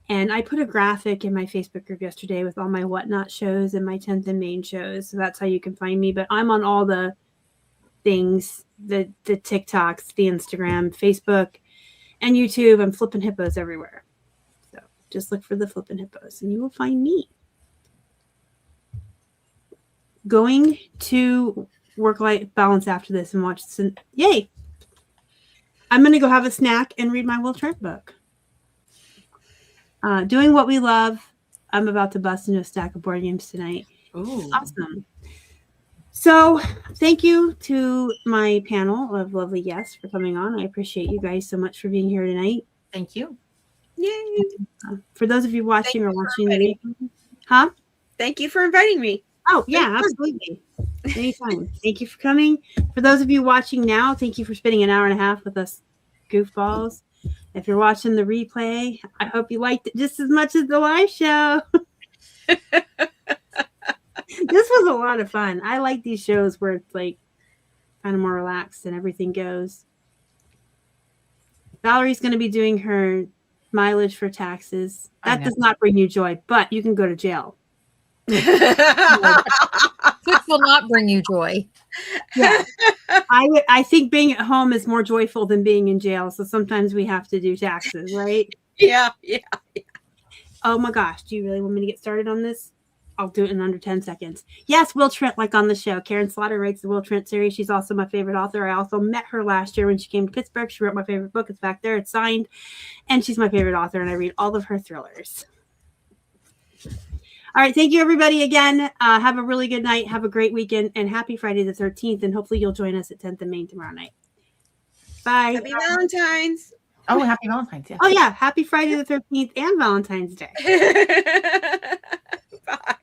Speaker 1: And I put a graphic in my Facebook group yesterday with all my whatnot shows and my 10th and Main shows. So that's how you can find me. But I'm on all the things, the TikToks, the Instagram, Facebook, and YouTube. I'm Flippin' Hippos everywhere. So just look for the Flippin' Hippos and you will find me. Going to work-life balance after this and watch this. Yay! I'm going to go have a snack and read my Will Trent book. Doing what we love. I'm about to bust into a stack of board games tonight.
Speaker 3: Ooh.
Speaker 1: Awesome. So thank you to my panel of lovely guests for coming on. I appreciate you guys so much for being here tonight.
Speaker 3: Thank you.
Speaker 4: Yay.
Speaker 1: For those of you watching
Speaker 4: Thank
Speaker 1: or
Speaker 4: you for
Speaker 1: watching the
Speaker 4: inviting
Speaker 1: replay. Huh?
Speaker 4: Thank you for inviting me.
Speaker 1: Oh, yeah, absolutely. Anytime. Thank you for coming. For those of you watching now, thank you for spending an hour and a half with us goofballs. If you're watching the replay, I hope you liked it just as much as the live show. This was a lot of fun. I like these shows where it's like kind of more relaxed and everything goes. Valerie's going to be doing her mileage for taxes. That does not bring you joy, but you can go to jail.
Speaker 2: Which will not bring you joy.
Speaker 1: Yeah. I think being at home is more joyful than being in jail. So sometimes we have to do taxes, right?
Speaker 4: Yeah.
Speaker 1: Oh my gosh. Do you really want me to get started on this? I'll do it in under 10 seconds. Yes, Will Trent, like on the show. Karen Slaughter writes the Will Trent series. She's also my favorite author. I also met her last year when she came to Pittsburgh. She wrote my favorite book. It's back there. It's signed. And she's my favorite author, and I read all of her thrillers. All right. Thank you, everybody, again. Have a really good night. Have a great weekend. And happy Friday the 13th. And hopefully you'll join us at 10th and Main tomorrow night. Bye.
Speaker 4: Happy Valentine's.
Speaker 3: Oh, happy Valentine's Day.
Speaker 1: Oh, yeah. Happy Friday the 13th and Valentine's Day.
Speaker 4: Bye.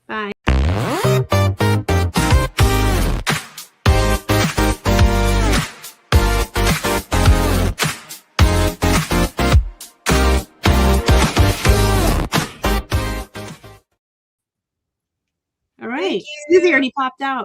Speaker 1: Bye. All right. Susie already popped out.